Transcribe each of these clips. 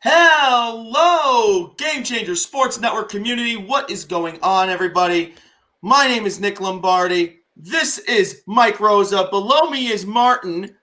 Hello, Game Changer Sports Network community. What is going on, everybody? My name is Nick Lombardi. This is Mike Rosa. Below me is Martin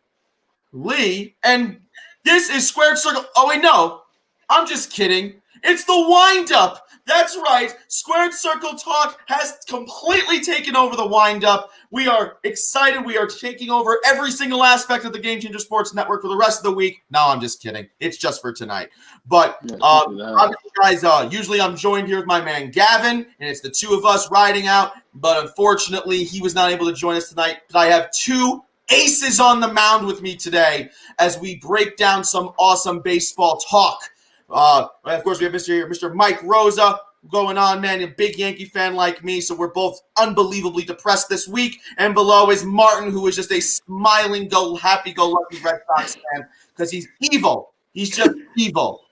Lee. And this is Squared Circle. Oh, wait, no. I'm just kidding. It's the Windup. That's right. Squared Circle Talk has completely taken over the Windup. We are excited. We are taking over every single aspect of the Game Changer Sports Network for the rest of the week. No, I'm just kidding. It's just for tonight. But obviously, guys, usually I'm joined here with my man Gavin, and it's the two of us riding out. But unfortunately, he was not able to join us tonight. But I have two aces on the mound with me today as we break down some awesome baseball talk. Of course, we have Mr. Mike Rosa going on, man, a big Yankee fan like me, so we're both unbelievably depressed this week. And below is Martin, who is just a smiling, happy-go-lucky Red Sox fan because he's evil. He's just evil.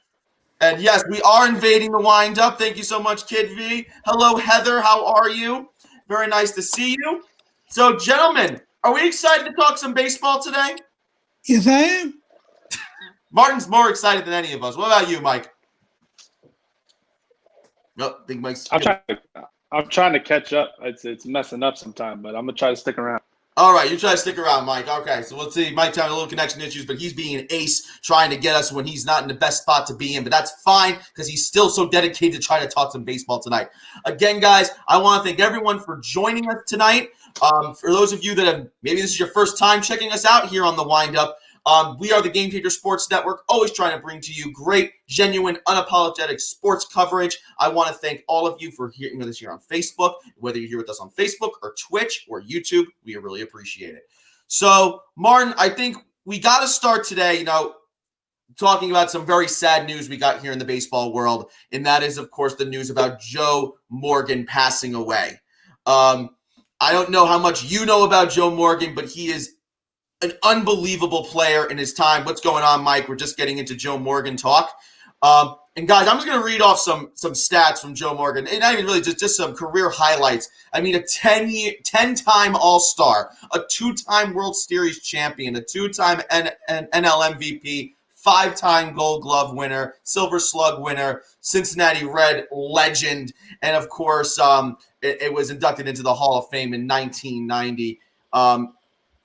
And yes, we are invading the Windup. Thank you so much, Kid V. Hello, Heather. How are you? Very nice to see you. So, gentlemen, are we excited to talk some baseball today? Yes, I am. Martin's more excited than any of us. What about you, Mike? No, I think Mike's. I'm trying to catch up. It's messing up sometime, but I'm gonna try to stick around. All right, you try to stick around, Mike. Okay, so let's see. Mike's having a little connection issues, but he's being an ace, trying to get us when he's not in the best spot to be in. But that's fine because he's still so dedicated to try to talk some baseball tonight. Again, guys, I want to thank everyone for joining us tonight. For those of you that have maybe this is your first time checking us out here on the Windup. We are the Game Changer Sports Network, always trying to bring to you great, genuine, unapologetic sports coverage. I want to thank all of you for hearing us here on Facebook, whether you're here with us on Facebook or Twitch or YouTube. We really appreciate it. So, Martin, I think we got to start today, talking about some very sad news we got here in the baseball world, and that is, of course, the news about Joe Morgan passing away. I don't know how much you know about Joe Morgan, but he is an unbelievable player in his time. What's going on, Mike? We're just getting into Joe Morgan talk. And guys, I'm just going to read off some stats from Joe Morgan. And not even really, just some career highlights. I mean, a 10-time All-Star, a 2-time World Series champion, a 2-time NL MVP, 5-time Gold Glove winner, Silver Slug winner, Cincinnati Red legend, and of course, it was inducted into the Hall of Fame in 1990.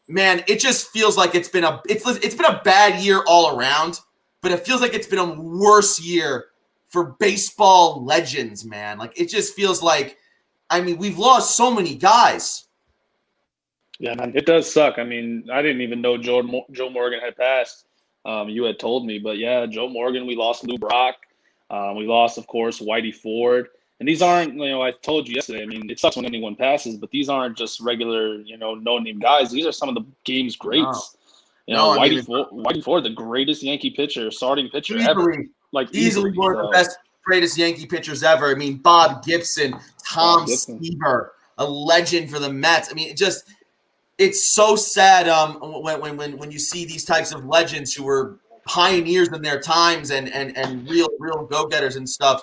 Man, it just feels like it's been a bad year all around, but it feels like it's been a worse year for baseball legends, man. Like, it just feels like, I mean, we've lost so many guys. Yeah, man, it does suck. I mean, I didn't even know Joe Morgan had passed. You had told me, but yeah, Joe Morgan, we lost Lou Brock. We lost, of course, Whitey Ford. And these aren't, I told you yesterday, I mean, it sucks when anyone passes, but these aren't just regular, no-name guys. These are some of the game's greats. Whitey Ford, the greatest Yankee pitcher, starting pitcher ever. Easily one of the best, greatest Yankee pitchers ever. I mean, Bob Gibson, Tom Seaver, a legend for the Mets. I mean, it's so sad when you see these types of legends who were pioneers in their times and real go-getters and stuff,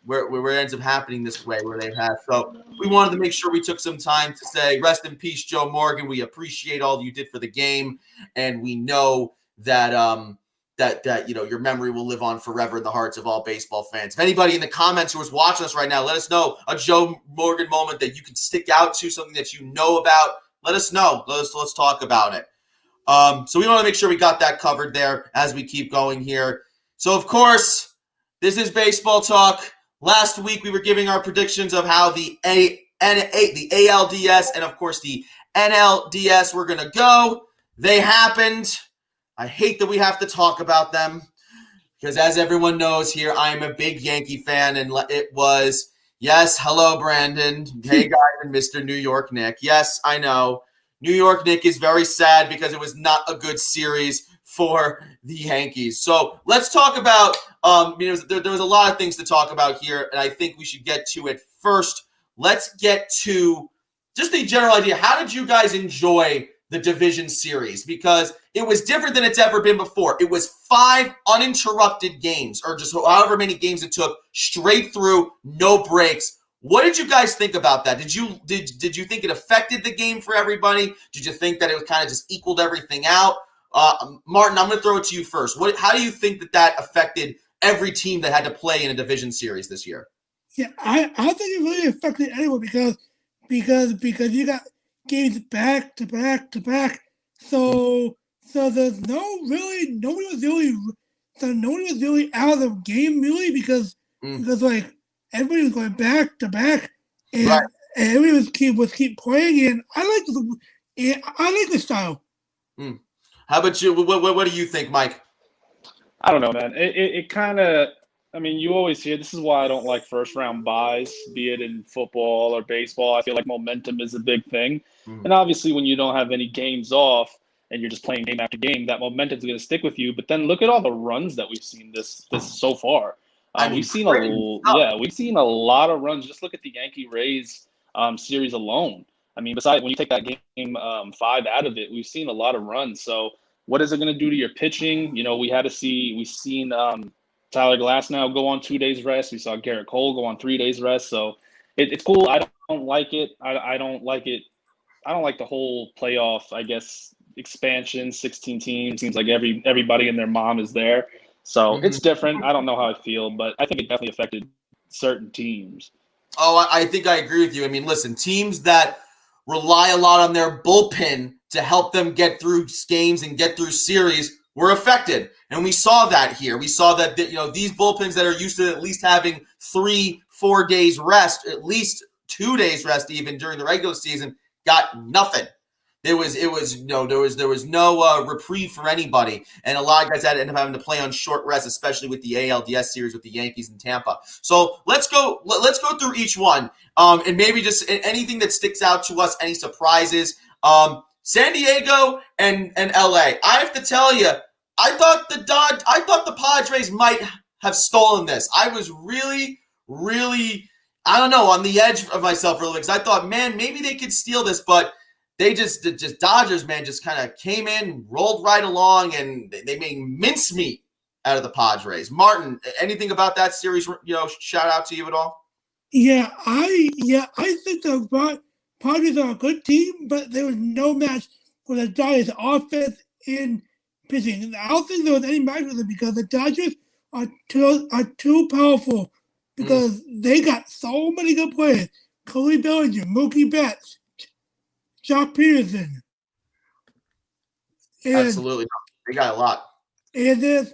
where it ends up happening this way, where they've had. So we wanted to make sure we took some time to say, rest in peace, Joe Morgan. We appreciate all you did for the game, and we know that your memory will live on forever in the hearts of all baseball fans. If anybody in the comments who is watching us right now, let us know a Joe Morgan moment that you can stick out to, something that you know about. Let us know. Let's talk about it. So we want to make sure we got that covered there as we keep going here. So, of course, this is baseball talk. Last week, we were giving our predictions of how the ALDS and, of course, the NLDS were going to go. They happened. I hate that we have to talk about them because, as everyone knows here, I am a big Yankee fan, and it was, yes, hello, Brandon. Hey, guys, and Mr. New York Nick. Yes, I know. New York Nick is very sad because it was not a good series for the Yankees. So let's talk about, there was a lot of things to talk about here, and I think we should get to it first. Let's get to just a general idea. How did you guys enjoy the division series? Because it was different than it's ever been before. It was 5 uninterrupted games, or just however many games it took, straight through, no breaks. What did you guys think about that? Did you think it affected the game for everybody? Did you think that it was kind of just equaled everything out? Martin, I'm going to throw it to you first. How do you think that affected every team that had to play in a division series this year? Yeah, I think it really affected anyone because you got games back to back to back. So there's nobody was really out of the game really because like everybody was going back to back and right. and everybody was keep playing and I like the style. How about you? What do you think, Mike? I don't know, man. It kind of, I mean, you always hear this is why I don't like first round buys, be it in football or baseball. I feel like momentum is a big thing. And obviously, when you don't have any games off and you're just playing game after game, that momentum is going to stick with you. But then look at all the runs that we've seen this so far. We've seen a lot of runs. Just look at the Yankee Rays series alone. I mean, besides when you take that game 5 out of it, we've seen a lot of runs. So what is it going to do to your pitching? You know, we've seen Tyler Glasnow go on 2 days rest. We saw Garrett Cole go on 3 days rest. So it's cool. I don't like it. I don't like it. I don't like the whole playoff, I guess, expansion, 16 teams. Seems like everybody and their mom is there. So it's different. I don't know how I feel, but I think it definitely affected certain teams. Oh, I think I agree with you. I mean, listen, teams that rely a lot on their bullpen to help them get through games and get through series were affected. And we saw that here. We saw that, these bullpens that are used to at least having 3-4 days rest, at least 2 days rest even during the regular season, got nothing. There was no reprieve for anybody, and a lot of guys had to end up having to play on short rest, especially with the ALDS series with the Yankees in Tampa. So let's go through each one, and maybe just anything that sticks out to us, any surprises. San Diego and LA. I have to tell you, I thought the Padres might have stolen this. I was really, really, I don't know, on the edge of myself a little bit because I thought, man, maybe they could steal this, but they just Dodgers, man, just kind of came in, rolled right along, and they made mincemeat out of the Padres. Martin, anything about that series, shout out to you at all? Yeah, I think the Padres are a good team, but there was no match for the Dodgers offense in pitching. I don't think there was any match with them because the Dodgers are too powerful because they got so many good players. Cody Bellinger, Mookie Betts, Jock Peterson. Absolutely. They got a lot. And there's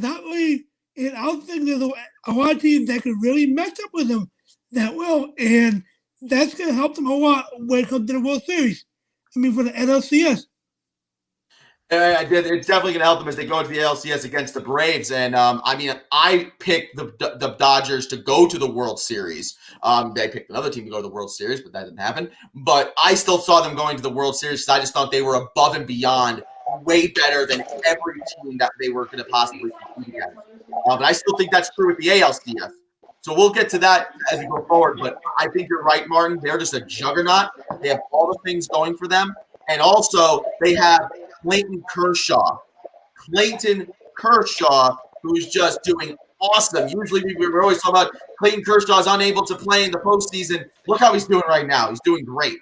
not really, and I don't think there's a lot of teams that could really match up with them that well. And that's going to help them a lot when it comes to the World Series. I mean, for the NLCS. It's definitely going to help them as they go into the ALCS against the Braves. And, I picked the Dodgers to go to the World Series. They picked another team to go to the World Series, but that didn't happen. But I still saw them going to the World Series because I just thought they were above and beyond, way better than every team that they were going to possibly compete against. But I still think that's true with the ALCS. So we'll get to that as we go forward. But I think you're right, Martin. They're just a juggernaut. They have all the things going for them. And also, they have Clayton Kershaw, who's just doing awesome. Usually we're always talking about Clayton Kershaw is unable to play in the postseason. Look how he's doing right now. He's doing great.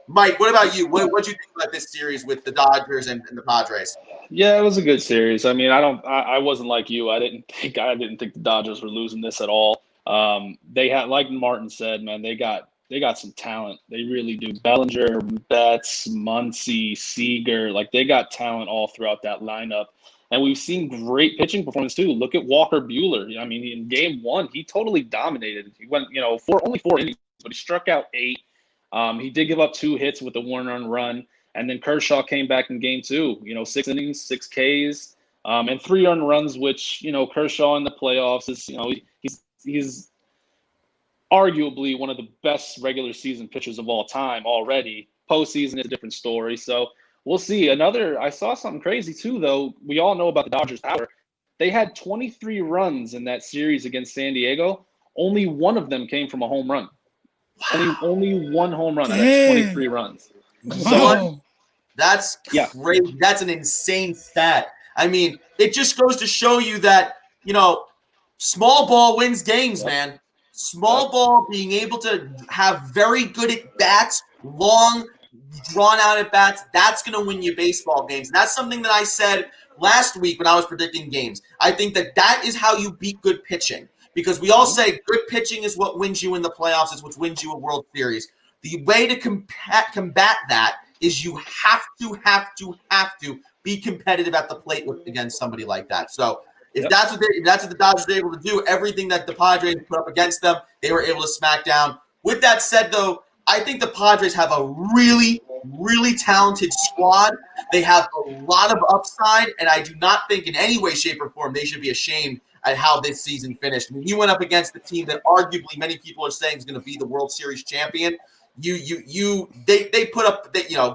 Mike, what about you? What do you think about this series with the Dodgers and the Padres? Yeah, it was a good series. I mean, I wasn't like you. I didn't think the Dodgers were losing this at all. They had, like Martin said, man, they got some talent. They really do. Bellinger, Betts, Muncy, Seager, like they got talent all throughout that lineup. And we've seen great pitching performance too. Look at Walker Buehler. I mean, in game 1, he totally dominated. He went, only 4 innings, but he struck out 8. He did give up 2 hits with a 1-run run. And then Kershaw came back in game 2, 6 innings, 6 Ks, and 3 earned runs, which, Kershaw in the playoffs is, he's arguably one of the best regular season pitchers of all time already. Postseason is a different story. So we'll see. I saw something crazy too, though. We all know about the Dodgers' power. They had 23 runs in that series against San Diego. Only one of them came from a home run. Wow. Only one home run. That's 23 runs. Wow. So, that's crazy. That's an insane stat. I mean, it just goes to show you that, small ball wins games, man. Small ball being able to have very good at bats, long, drawn out at bats, that's going to win you baseball games. And that's something that I said last week when I was predicting games. I think that is how you beat good pitching, because we all say good pitching is what wins you in the playoffs, is what wins you a World Series. The way to combat that is you have to be competitive at the plate against somebody like that. So if that's what the Dodgers were able to do, everything that the Padres put up against them, they were able to smack down. With that said, though, I think the Padres have a really, really talented squad. They have a lot of upside, and I do not think in any way, shape, or form they should be ashamed at how this season finished. I mean, you went up against the team that arguably many people are saying is going to be the World Series champion. They put up,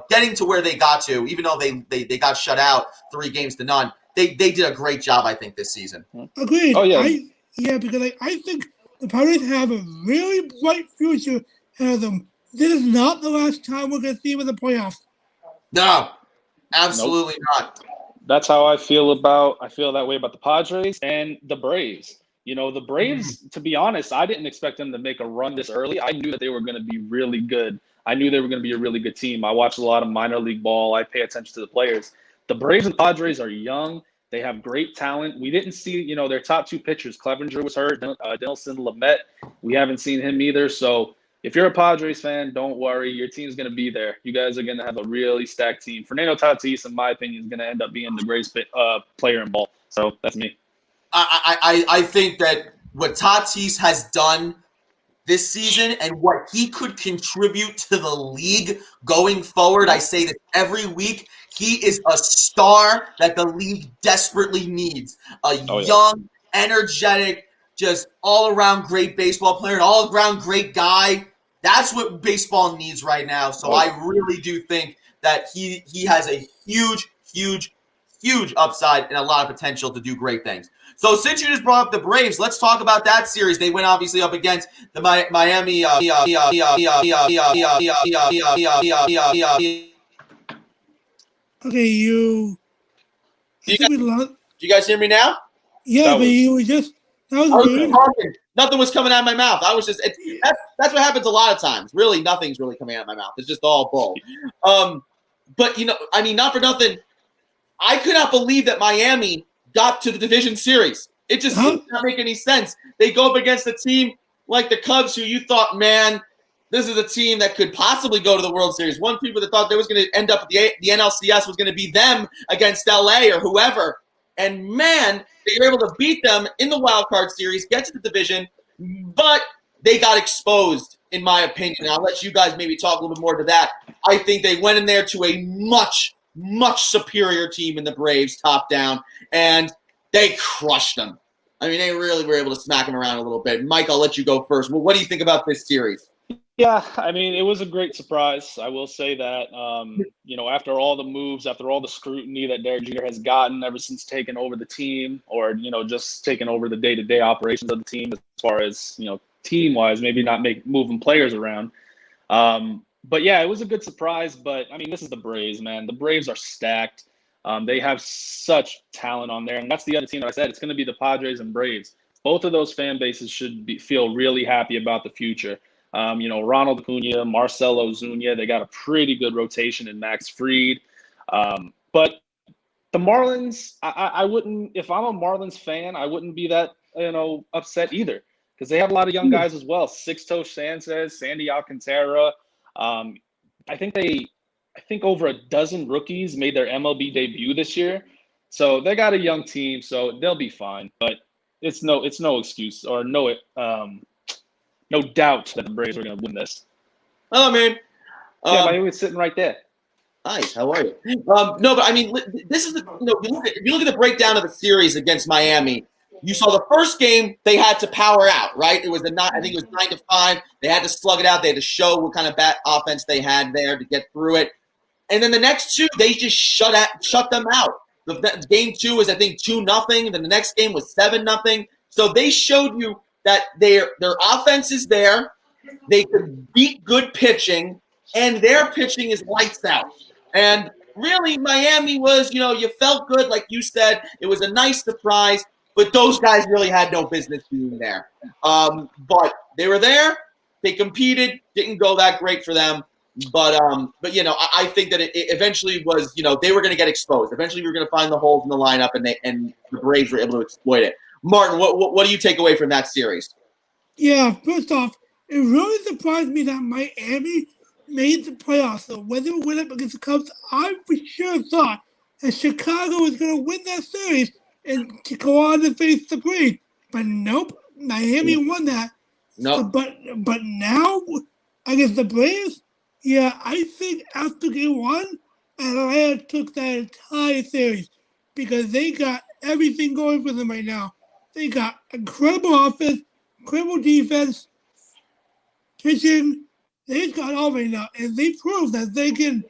getting to where they got to, even though they got shut out 3-0. They did a great job, I think, this season. Agreed. Oh, yeah. Because I think the Padres have a really bright future ahead of them. This is not the last time we're going to see them in the playoffs. No, absolutely not. That's how I feel that way about the Padres and the Braves. The Braves, to be honest, I didn't expect them to make a run this early. I knew that they were going to be really good. I knew they were going to be a really good team. I watch a lot of minor league ball. I pay attention to the players. The Braves and Padres are young. They have great talent. We didn't see, their top 2 pitchers. Clevenger was hurt. Nelson Lamet, we haven't seen him either. So if you're a Padres fan, don't worry. Your team's going to be there. You guys are going to have a really stacked team. Fernando Tatis, in my opinion, is going to end up being the greatest player in ball. So that's me. I think that what Tatis has done this season and what he could contribute to the league going forward, I say that every week, he is a star that the league desperately needs. Young, energetic, just all-around great baseball player, an all-around great guy. That's what baseball needs right now. So I really do think that he has a huge upside and a lot of potential to do great things. So since you just brought up the Braves, let's talk about that series. They went obviously up against the Miami. Okay, you guys hear me now? Yeah, but you were just that was weird. Nothing was coming out of my mouth. I was just that's what happens a lot of times. Really, nothing's really coming out of my mouth. It's just all bull. But not for nothing. I could not believe that Miami got to the division series. It just did not make any sense. They go up against a team like the Cubs, who you thought, man, this is a team that could possibly go to the World Series. One people that thought they was going to end up at the NLCS was going to be them against LA or whoever. And man, they were able to beat them in the wild card series, get to the division, but they got exposed, in my opinion. I'll let you guys maybe talk a little bit more to that. I think they went in there to a much superior team in the Braves, top down, and they crushed them. I mean, they really were able to smack them around a little bit. Mike, I'll let you go first. Well, what do you think about this series? Yeah, I mean, it was a great surprise. I will say that, after all the moves, after all the scrutiny that Derek Jeter has gotten ever since taking over the team, or, just taking over the day-to-day operations of the team as far as, team-wise, maybe not moving players around. But, yeah, it was a good surprise. But, I mean, this is the Braves, man. The Braves are stacked. They have such talent on there. And that's the other team that I said. It's going to be the Padres and Braves. Both of those fan bases should feel really happy about the future. Ronald Acuna, Marcell Ozuna, they got a pretty good rotation in Max Fried. But the Marlins, I wouldn't, if I'm a Marlins fan, I wouldn't be that, upset either, because they have a lot of young guys as well. Sixto Sanchez, Sandy Alcantara. I think over a dozen rookies made their MLB debut this year. So they got a young team, so they'll be fine. But it's no excuse or no doubt that the Braves are going to win this. Hello, man. Yeah, Miami was sitting right there. Nice. How are you? No, but I mean, this is if you look at the breakdown of the series against Miami, you saw the first game they had to power out, right? It was I think it was 9-5. They had to slug it out. They had to show what kind of bat offense they had there to get through it. And then the next two, they just shut them out. The game 2 was, I think, 2-0. Then the next game was 7-0. So they showed you that their offense is there. They could beat good pitching, and their pitching is lights out. And really, Miami was, you felt good, like you said. It was a nice surprise, but those guys really had no business being there. But they were there. They competed. Didn't go that great for them. But I think that it eventually was, they were going to get exposed. Eventually, we were going to find the holes in the lineup, and the Braves were able to exploit it. Martin, what do you take away from that series? Yeah, first off, it really surprised me that Miami made the playoffs. So when they went up against the Cubs, I for sure thought that Chicago was going to win that series and to go on to face the Braves. But nope, Miami won that. No. So, but now against the Braves, yeah, I think after game one, Atlanta took that entire series because they got everything going for them right now. They got incredible offense, incredible defense, pitching. They've got all right now, and they proved that they can.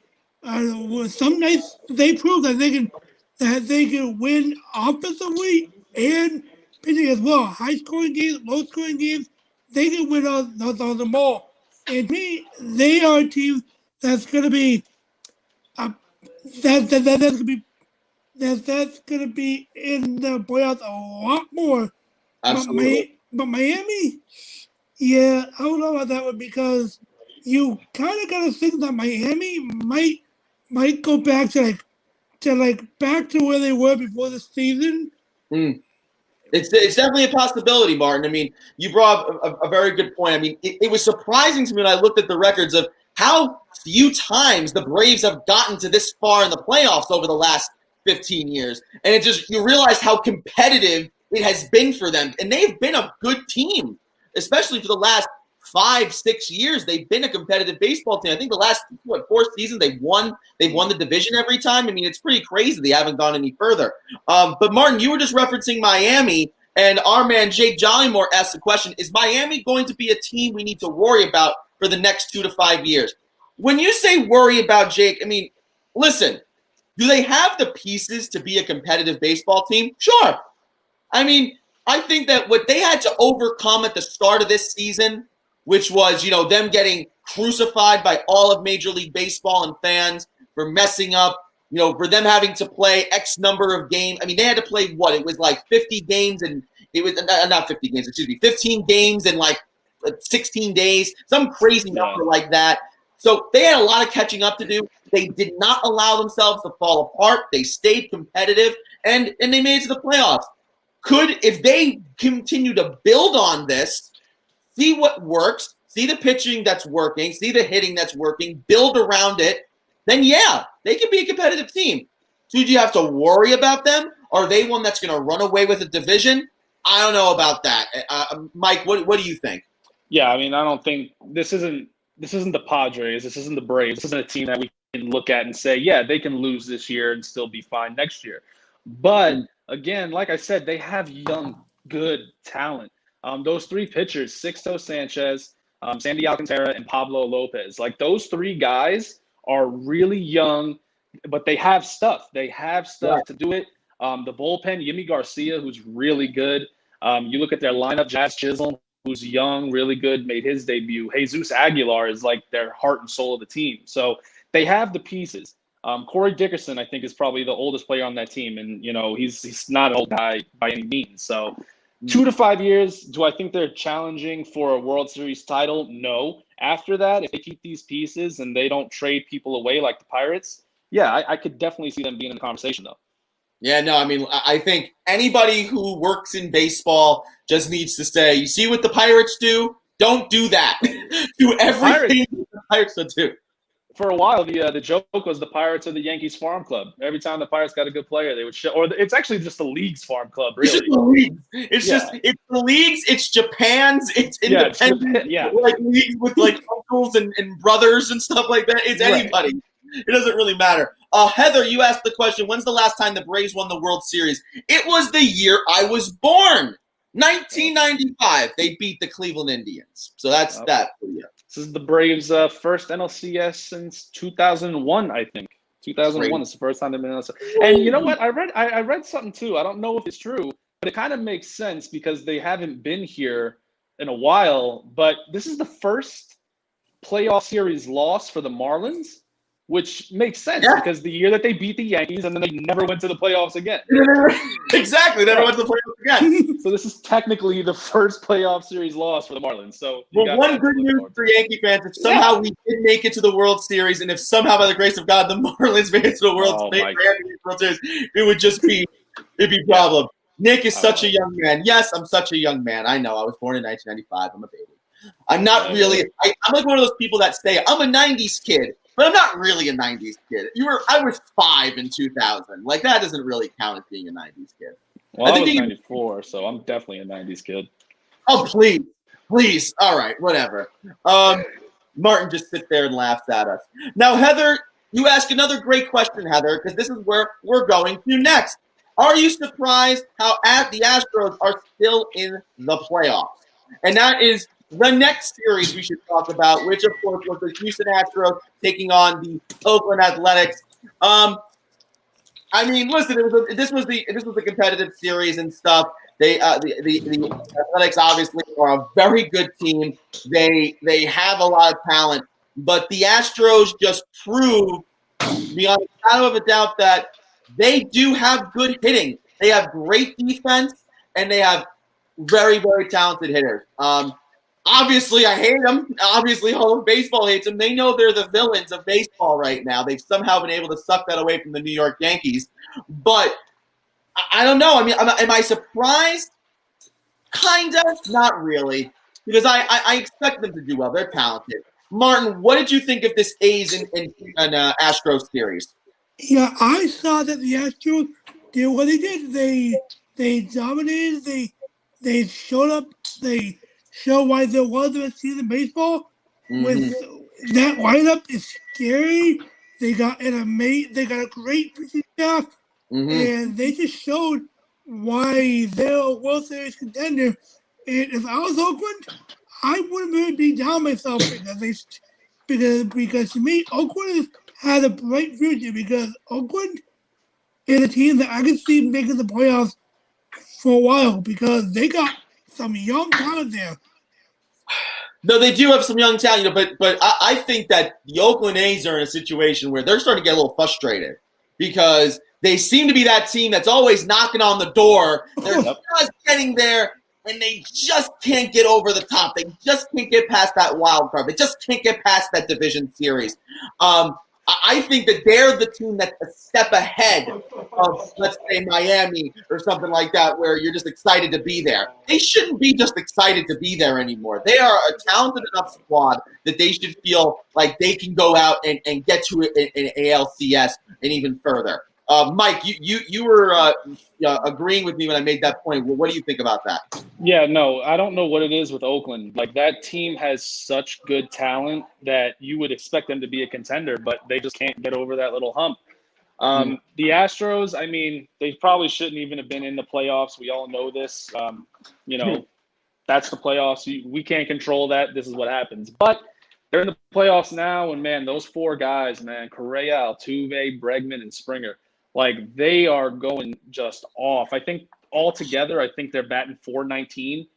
Some nights they proved that they can win offensively and pitching as well. High scoring games, low scoring games, they can win all them all. And to me, they are a team that's going to be that's going to be in the playoffs a lot more. Absolutely. But Miami, yeah, I don't know about that one because you kind of got to think that Miami might go back to back to where they were before the season. It's definitely a possibility, Martin. I mean, you brought up a very good point. I mean, it was surprising to me when I looked at the records of how few times the Braves have gotten to this far in the playoffs over the last 15 years. And you realize how competitive it has been for them. And they've been a good team, especially for the last 5-6 years. They've been a competitive baseball team. I think the last 4 seasons they've won the division every time. I mean, it's pretty crazy they haven't gone any further. But Martin, you were just referencing Miami, and our man Jake Jollymore asked the question: is Miami going to be a team we need to worry about for the next 2 to 5 years? When you say worry about, Jake, I mean, listen, do they have the pieces to be a competitive baseball team? Sure. I mean, I think that what they had to overcome at the start of this season, which was, them getting crucified by all of Major League Baseball and fans for messing up, for them having to play X number of games. I mean, they had to play what? It was like 50 games, and it was not 50 games, 15 games in like 16 days, some crazy number like that. So they had a lot of catching up to do. They did not allow themselves to fall apart. They stayed competitive, and they made it to the playoffs. If they continue to build on this, see what works, see the pitching that's working, see the hitting that's working, build around it, then yeah, they can be a competitive team. So do you have to worry about them? Are they one that's going to run away with a division? I don't know about that. Mike, what do you think? Yeah, I mean, I don't think this isn't the Padres, this isn't the Braves, this isn't a team that we can look at and say, yeah, they can lose this year and still be fine next year. But again, like I said, they have young, good talent. Those 3 pitchers, Sixto Sanchez, Sandy Alcantara, and Pablo Lopez, like those 3 guys are really young, but they have stuff. They have stuff to do it. The bullpen, Yimi Garcia, who's really good. You look at their lineup, Jazz Chisholm, who's young, really good, made his debut. Jesus Aguilar is like their heart and soul of the team. So they have the pieces. Corey Dickerson, I think, is probably the oldest player on that team. And, he's not an old guy by any means. So 2 to 5 years, do I think they're challenging for a World Series title? No. After that, if they keep these pieces and they don't trade people away like the Pirates, yeah, I could definitely see them being in the conversation, though. Yeah, no, I mean, I think anybody who works in baseball just needs to say, you see what the Pirates do? Don't do that. Do everything the Pirates do. For a while, the joke was the Pirates are the Yankees farm club. Every time the Pirates got a good player, they would show. Or it's actually just the league's farm club, really. It's just the leagues. It's the leagues. It's Japan's. It's independent. Like leagues with like uncles and brothers and stuff like that. It's anybody. It doesn't really matter. Heather, you asked the question, when's the last time the Braves won the World Series? It was the year I was born. 1995. They beat the Cleveland Indians. So that's that for you. This is the Braves' first NLCS since 2001, I think. 2001 is the first time they've been in NLCS. And you know what? I read something too. I don't know if it's true, but it kind of makes sense because they haven't been here in a while. But this is the first playoff series loss for the Marlins which makes sense because the year that they beat the Yankees and then they never went to the playoffs again. Exactly. Never went to the playoffs again. So this is technically the first playoff series loss for the Marlins. So one good news for Yankee fans, if somehow we did make it to the World Series, and if somehow by the grace of God the Marlins made it to the World Series, it would just be it'd be a problem. Nick is such a young man. Yes, I'm such a young man. I know. I was born in 1995. I'm a baby. I'm not really. I'm like one of those people that say I'm a '90s kid, but I'm not really a '90s kid. I was 5 in 2000. Like that doesn't really count as being a '90s kid. Well, I was 94, so I'm definitely a '90s kid. Oh please. All right, whatever. Martin just sits there and laughs at us. Now, Heather, you ask another great question, Heather, because this is where we're going to next. Are you surprised how the Astros are still in the playoffs? And that is the next series we should talk about, which of course was the Houston Astros taking on the Oakland Athletics. I mean, listen, this was the competitive series and stuff. The Athletics obviously are a very good team. They have a lot of talent, but the Astros just proved beyond a shadow of a doubt that they do have good hitting. They have great defense, and they have very, very talented hitters. Obviously, I hate them. Obviously, all of baseball hates them. They know they're the villains of baseball right now. They've somehow been able to suck that away from the New York Yankees. But I don't know. I mean, am I surprised? Kind of. Not really. Because I expect them to do well. They're talented. Martin, what did you think of this A's and Astros series? Yeah, I saw that the Astros did what they did. They dominated. They showed up. They showed why there was a season baseball. With that lineup is scary. They got a great pitching staff, and they just showed why they're a World Series contender. And if I was Oakland, I wouldn't really be down myself because to me, Oakland has a bright future because Oakland is a team that I can see making the playoffs for a while because they got some young talent there. No, they do have some young talent, but I think that the Oakland A's are in a situation where they're starting to get a little frustrated because they seem to be that team that's always knocking on the door. They're just getting there, and they just can't get over the top. They just can't get past that wild card. They just can't get past that division series. I think that they're the team that's a step ahead of, let's say, Miami or something like that, where you're just excited to be there. They shouldn't be just excited to be there anymore. They are a talented enough squad that they should feel like they can go out and get to an ALCS and even further. Mike, you were agreeing with me when I made that point. Well, what do you think about that? Yeah, no, I don't know what it is with Oakland. Like, that team has such good talent that you would expect them to be a contender, but they just can't get over that little hump. The Astros, I mean, they probably shouldn't even have been in the playoffs. We all know this. That's the playoffs. We can't control that. This is what happens. But they're in the playoffs now, and, man, those 4 guys, man, Correa, Altuve, Bregman, and Springer, like, they are going just off. I think altogether, I think they're batting .419.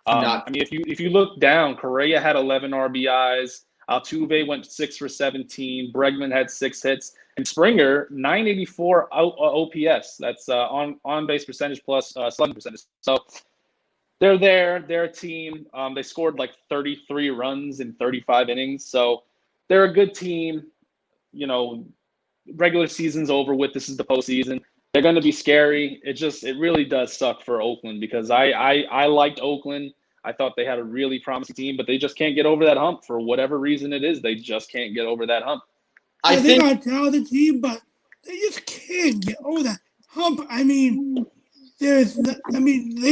I mean, if you look down, Correa had 11 RBIs, Altuve went 6 for 17, Bregman had 6 hits, and Springer 984 OPS. That's on base percentage plus slugging percentage. So they're there. They're a team. They scored like 33 runs in 35 innings. So they're a good team. Regular season's over with. This is the postseason. They're going to be scary. It really does suck for Oakland because I liked Oakland. I thought they had a really promising team, but they just can't get over that hump for whatever reason it is. They just can't get over that hump. They got a talented team, but they just can't get over that hump. I mean, they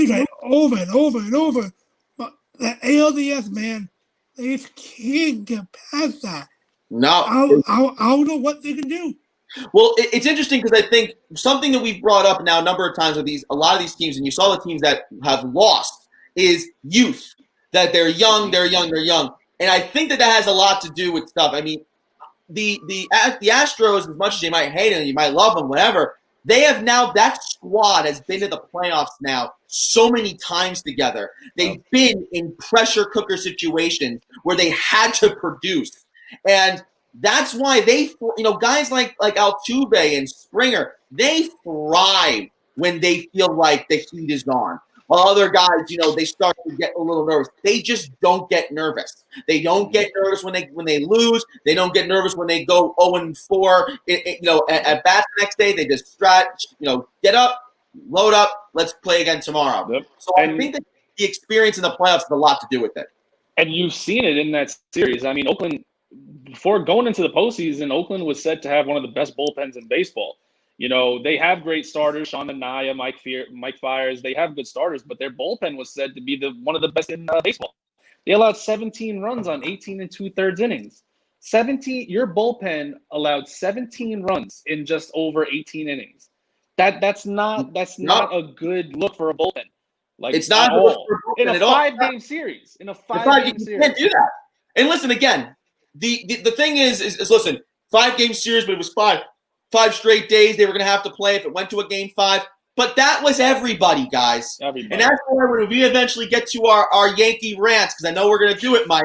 try over and over and over, but the ALDS, man, they just can't get past that. No, I don't know what they can do. Well, it's interesting because I think something that we've brought up now a number of times with a lot of these teams, and you saw the teams that have lost, is youth. That they're young. And I think that has a lot to do with stuff. I mean, the Astros, as much as you might hate them, you might love them, whatever, they have now, that squad has been to the playoffs now so many times together. They've been in pressure cooker situations where they had to produce. And That's why they, guys like Altuve and Springer, they thrive when they feel like the heat is on. While other guys, they start to get a little nervous. They just don't get nervous. They don't get nervous when they lose. They don't get nervous when they go 0-4. At bat the next day, they just stretch. Get up, load up. Let's play again tomorrow. Yep. So I think that the experience in the playoffs has a lot to do with it. And you've seen it in that series. I mean, Oakland, before going into the postseason, Oakland was said to have one of the best bullpens in baseball. They have great starters, Sean Anaya, Mike Fiers. They have good starters, but their bullpen was said to be one of the best in baseball. They allowed 17 runs on 18 2/3 innings. Your bullpen allowed 17 runs in just over 18 innings. That's not a good look for a bullpen. Like, it's not at all. In a 5-game series. You can't do that. And listen, again, the thing is listen, 5-game series, but it was five straight days they were going to have to play if it went to a game 5. But that was everybody, guys. Everybody. And that's why when we eventually get to our Yankee rants, because I know we're going to do it, Mike,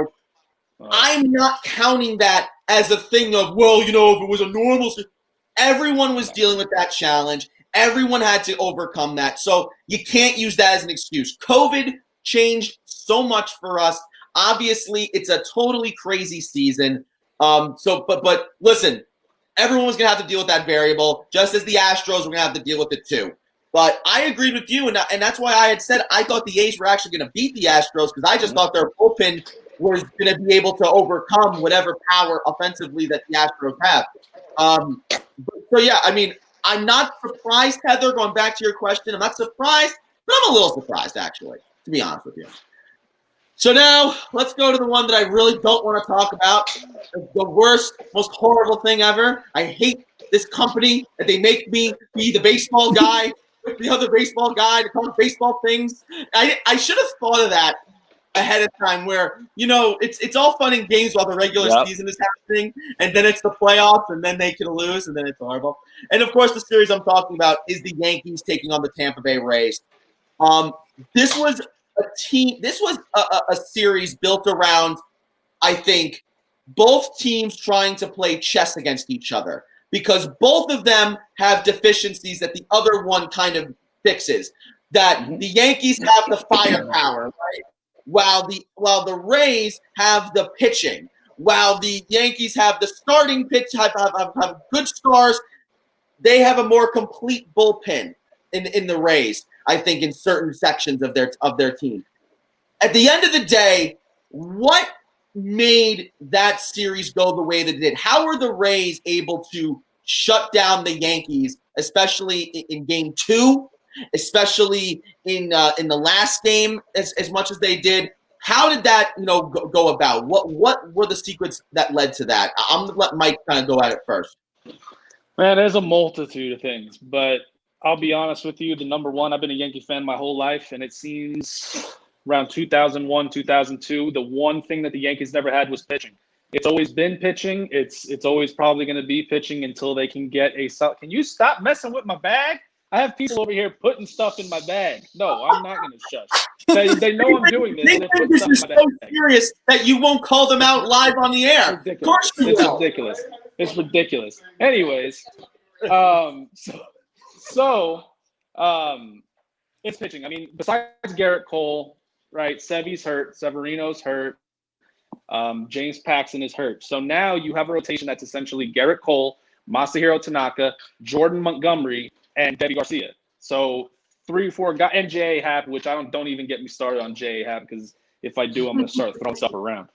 I'm not counting that as a thing of, if it was a normal series. Everyone was dealing with that challenge. Everyone had to overcome that. So you can't use that as an excuse. COVID changed so much for us. Obviously, it's a totally crazy season. But listen, everyone was going to have to deal with that variable, just as the Astros were going to have to deal with it too. But I agreed with you, and that's why I had said I thought the A's were actually going to beat the Astros, because I just thought their bullpen was going to be able to overcome whatever power offensively that the Astros have. I'm not surprised, Heather, going back to your question. I'm not surprised, but I'm a little surprised, actually, to be honest with you. So now let's go to the one that I really don't want to talk about. The worst, most horrible thing ever. I hate this company that they make me be the baseball guy with the other baseball guy to talk baseball things. I should have thought of that ahead of time, where it's all fun and games while the regular season is happening, and then it's the playoffs, and then they can lose, and then it's horrible. And of course, the series I'm talking about is the Yankees taking on the Tampa Bay Rays. This was a series built around, I think, both teams trying to play chess against each other, because both of them have deficiencies that the other one kind of fixes. That the Yankees have the firepower, right? While the Rays have the pitching, while the Yankees have the starting pitch, have good stars, they have a more complete bullpen in the Rays, I think, in certain sections of their team. At the end of the day, what made that series go the way that it did? How were the Rays able to shut down the Yankees, especially in Game 2? Especially in the last game, as much as they did? How did that go about? What were the secrets that led to that? I'm gonna let Mike kind of go at it first. Man, there's a multitude of things, but I'll be honest with you. The number one, I've been a Yankee fan my whole life, and it seems around 2001, 2002, the one thing that the Yankees never had was pitching. It's always been pitching. It's always probably going to be pitching until they can get a. Can you stop messing with my bag? I have people over here putting stuff in my bag. No, I'm not going to shush. They know I'm doing this. This is so serious that you won't call them out live on the air. It's ridiculous. It's ridiculous. It's ridiculous. Anyways, it's pitching. I mean, besides Garrett Cole, right? Sevy's hurt. Severino's hurt. James Paxton is hurt. So now you have a rotation that's essentially Garrett Cole, Masahiro Tanaka, Jordan Montgomery, and Debbie Garcia. So 3 or 4 guys, and J.A. Happ, which I don't even get me started on J.A. Happ, because if I do, I'm going to start throwing stuff around.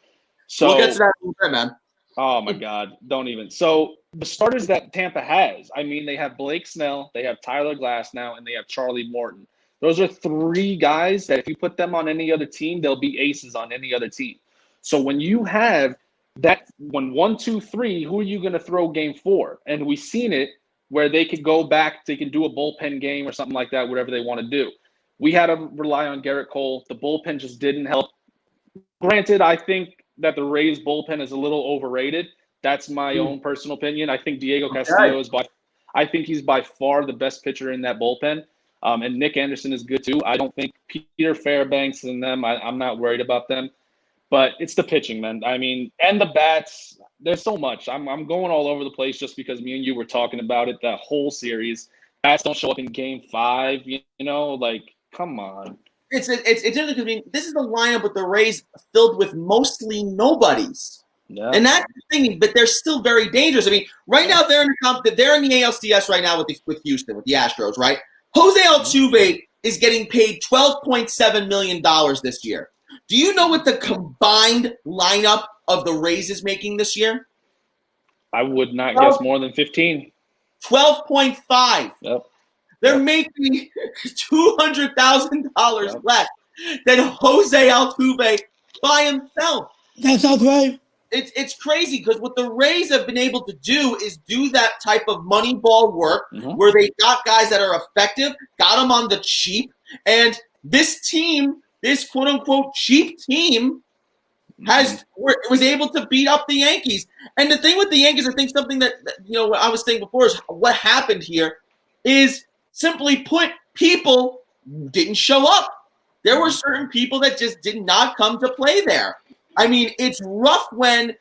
So we'll get to that in a little bit, man. Oh, my God. Don't even. So the starters that Tampa has, I mean, they have Blake Snell, they have Tyler Glasnow, and they have Charlie Morton. Those are 3 guys that if you put them on any other team, they'll be aces on any other team. So when you have that, when 1, 2, 3, who are you going to throw game 4? And we've seen it where they could go back, they can do a bullpen game or something like that, whatever they want to do. We had to rely on Garrett Cole. The bullpen just didn't help. Granted, I think that the Rays bullpen is a little overrated. That's my own personal opinion. I think Diego Castillo I think he's by far the best pitcher in that bullpen. And Nick Anderson is good too. I don't think Peter Fairbanks and them, I'm not worried about them. But it's the pitching, man. I mean, and the bats. There's so much. I'm going all over the place just because me and you were talking about it that whole series. Bats don't show up in Game 5. You know, like, come on. It's interesting because, I mean, this is the lineup with the Rays filled with mostly nobodies. Yeah. And that's the thing, but they're still very dangerous. I mean, right now they're in the ALCS right now with Houston, with the Astros, right? Jose Altuve is getting paid $12.7 million this year. Do you know what the combined lineup of the Rays is making this year? I would not guess more than 15. 12.5. Yep. They're making $200,000 less than Jose Altuve by himself. That sounds right. It's crazy because what the Rays have been able to do is do that type of money ball work where they got guys that are effective, got them on the cheap, and this team, this quote-unquote cheap team, was able to beat up the Yankees. And the thing with the Yankees, I think something that I was saying before is what happened here is simply put, people didn't show up. There were certain people that just did not come to play there. I mean, it's rough when,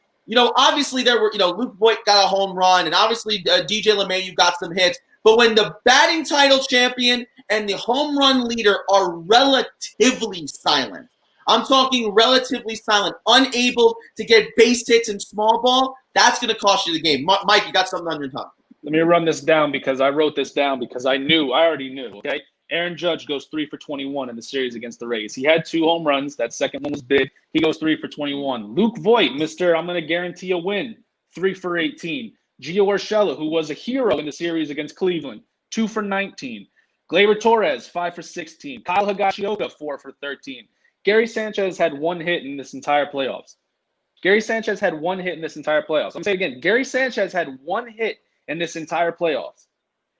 obviously there were, Luke Voit got a home run, and obviously DJ LeMahieu got some hits. But when the batting title champion and the home run leader are relatively silent, I'm talking relatively silent, unable to get base hits in small ball, that's going to cost you the game. Mike, you got something on your tongue. Let me run this down because I wrote this down because I already knew, okay? Aaron Judge goes 3 for 21 in the series against the Rays. He had 2 home runs. That second one was big. He goes 3 for 21. Luke Voit, I'm going to guarantee a win, 3 for 18. Gio Urshela, who was a hero in the series against Cleveland, 2 for 19. Gleyber Torres, 5 for 16. Kyle Higashioka, 4 for 13. Gary Sanchez had 1 hit in this entire playoffs. I'm going to say again, Gary Sanchez had 1 hit in this entire playoffs.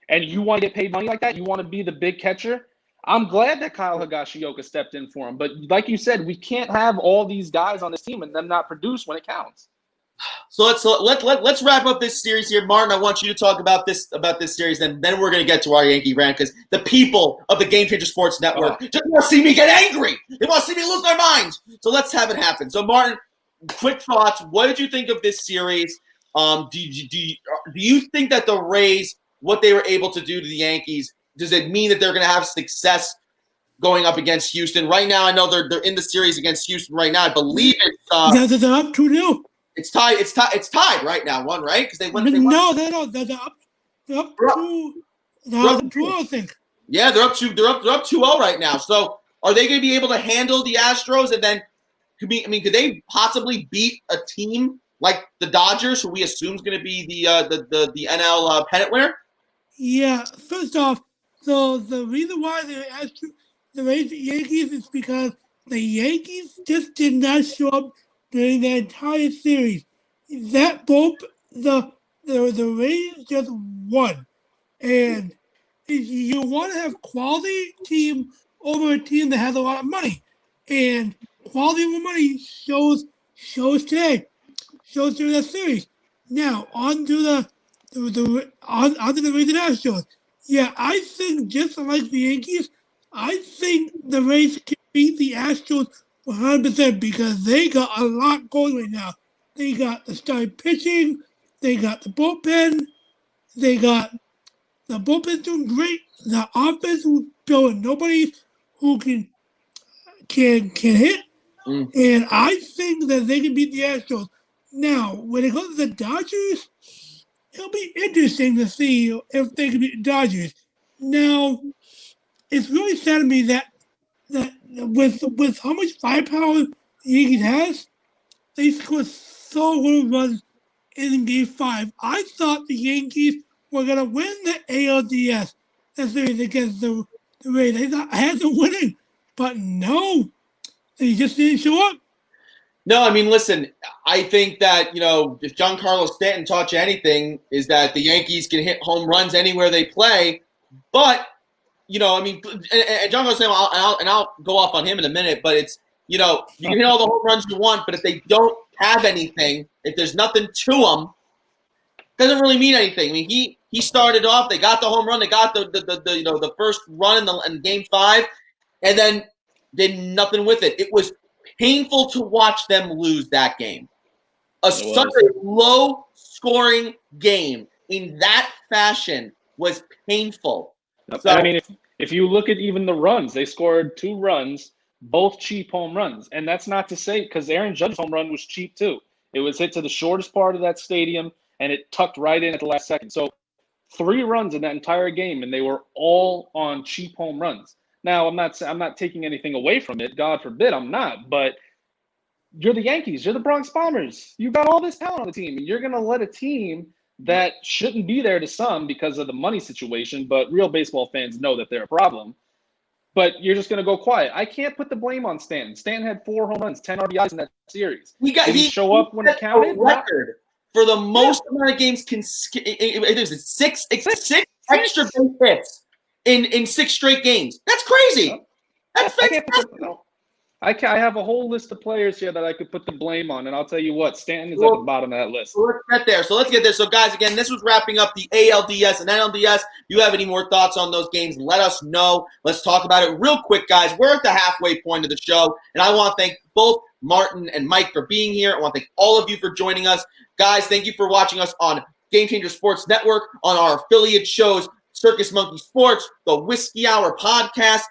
And you want to get paid money like that? You want to be the big catcher? I'm glad that Kyle Higashioka stepped in for him. But like you said, we can't have all these guys on this team and them not produce when it counts. So let's wrap up this series here. Martin, I want you to talk about this series, and then we're going to get to our Yankee rant because the people of the Game Changer Sports Network just want to see me get angry. They want to see me lose my mind. So let's have it happen. So, Martin, quick thoughts. What did you think of this series? Do you think that the Rays, what they were able to do to the Yankees, does it mean that they're going to have success going up against Houston? Right now, I know they're in the series against Houston right now. I believe it's they're up 2-0. It's tied. It's tied right now. One right because they won. No, they're up. They're up 2. They're up 2-0, I think. Yeah, they're up 2-0 right now. So are they going to be able to handle the Astros? And then could they possibly beat a team like the Dodgers, who we assume is going to be the NL pennant winner? Yeah. First off, so the reason why the Rays Yankees is because the Yankees just did not show up during the entire series. That both the Rays just won, and you want to have quality team over a team that has a lot of money, and quality over money shows today. Shows during the series. Now on to the Rays and Astros. Yeah, I think just like the Yankees, I think the Rays can beat the Astros 100% because they got a lot going right now. They got the starting pitching, they got the bullpen, the bullpen's doing great. The offense is showing nobody who can hit, and I think that they can beat the Astros. Now, when it comes to the Dodgers, it'll be interesting to see if they can beat the Dodgers. Now, it's really sad to me that with how much firepower the Yankees has, they scored so little runs in Game 5. I thought the Yankees were going to win the ALDS, that series against the Rays. They thought I had them winning, but no, they just didn't show up. No, I mean, listen, I think that, if Giancarlo Stanton taught you anything, is that the Yankees can hit home runs anywhere they play. But, and Giancarlo Stanton, and I'll go off on him in a minute, but it's, you can hit all the home runs you want, but if they don't have anything, if there's nothing to them, it doesn't really mean anything. I mean, he started off, they got the home run, they got the first run in Game 5, and then did nothing with it. It was painful to watch them lose that game. Such a low-scoring game in that fashion was painful. So, I mean, if you look at even the runs, they scored 2 runs, both cheap home runs. And that's not to say, because Aaron Judge's home run was cheap too. It was hit to the shortest part of that stadium, and it tucked right in at the last second. So 3 runs in that entire game, and they were all on cheap home runs. Now, I'm not taking anything away from it. God forbid I'm not. But you're the Yankees. You're the Bronx Bombers. You've got all this talent on the team, and you're going to let a team that shouldn't be there to some because of the money situation, but real baseball fans know that they're a problem. But you're just going to go quiet. I can't put the blame on Stanton. Stanton had 4 home runs, 10 RBIs in that series. Did he show up when it counted? Record for the most amount of games. It was six extra base hits in 6 straight games. That's crazy. That's fantastic. I have a whole list of players here that I could put the blame on, and I'll tell you what, Stanton is at the bottom of that list. So let's get there. So, guys, again, this was wrapping up the ALDS and NLDS. If you have any more thoughts on those games, let us know. Let's talk about it real quick, guys. We're at the halfway point of the show, and I want to thank both Martin and Mike for being here. I want to thank all of you for joining us. Guys, thank you for watching us on Game Changer Sports Network, on our affiliate shows, Circus Monkey Sports, the Whiskey Hour podcast,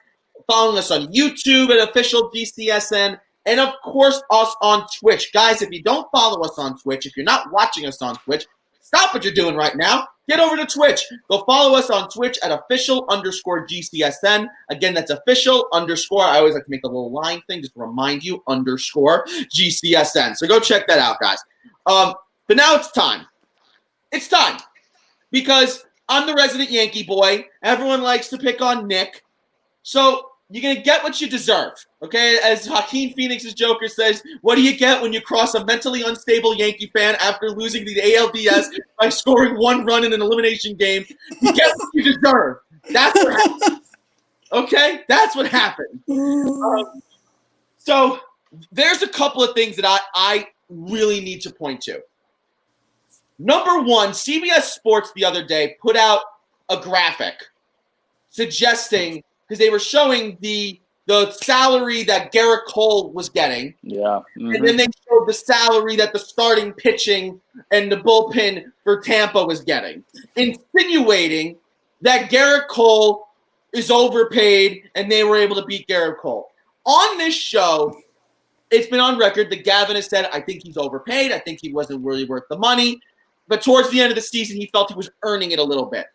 following us on YouTube at official GCSN, and of course us on Twitch. Guys, if you don't follow us on Twitch, if you're not watching us on Twitch, stop what you're doing right now. Get over to Twitch. Go follow us on Twitch at official_GCSN. Again, that's official_. I always like to make a little line thing just to remind you, _GCSN. So go check that out, guys. But now it's time. It's time. Because I'm the resident Yankee boy. Everyone likes to pick on Nick. So you're going to get what you deserve, okay? As Joaquin Phoenix's Joker says, what do you get when you cross a mentally unstable Yankee fan after losing the ALDS by scoring 1 run in an elimination game? You get what you deserve. That's what happened, okay? That's what happened. So there's a couple of things that I really need to point to. Number one, CBS Sports the other day put out a graphic suggesting, because they were showing the salary that Garrett Cole was getting. Yeah. Mm-hmm. And then they showed the salary that the starting pitching and the bullpen for Tampa was getting, insinuating that Garrett Cole is overpaid and they were able to beat Garrett Cole. On this show, it's been on record that Gavin has said, I think he's overpaid. I think he wasn't really worth the money. But towards the end of the season, he felt he was earning it a little bit.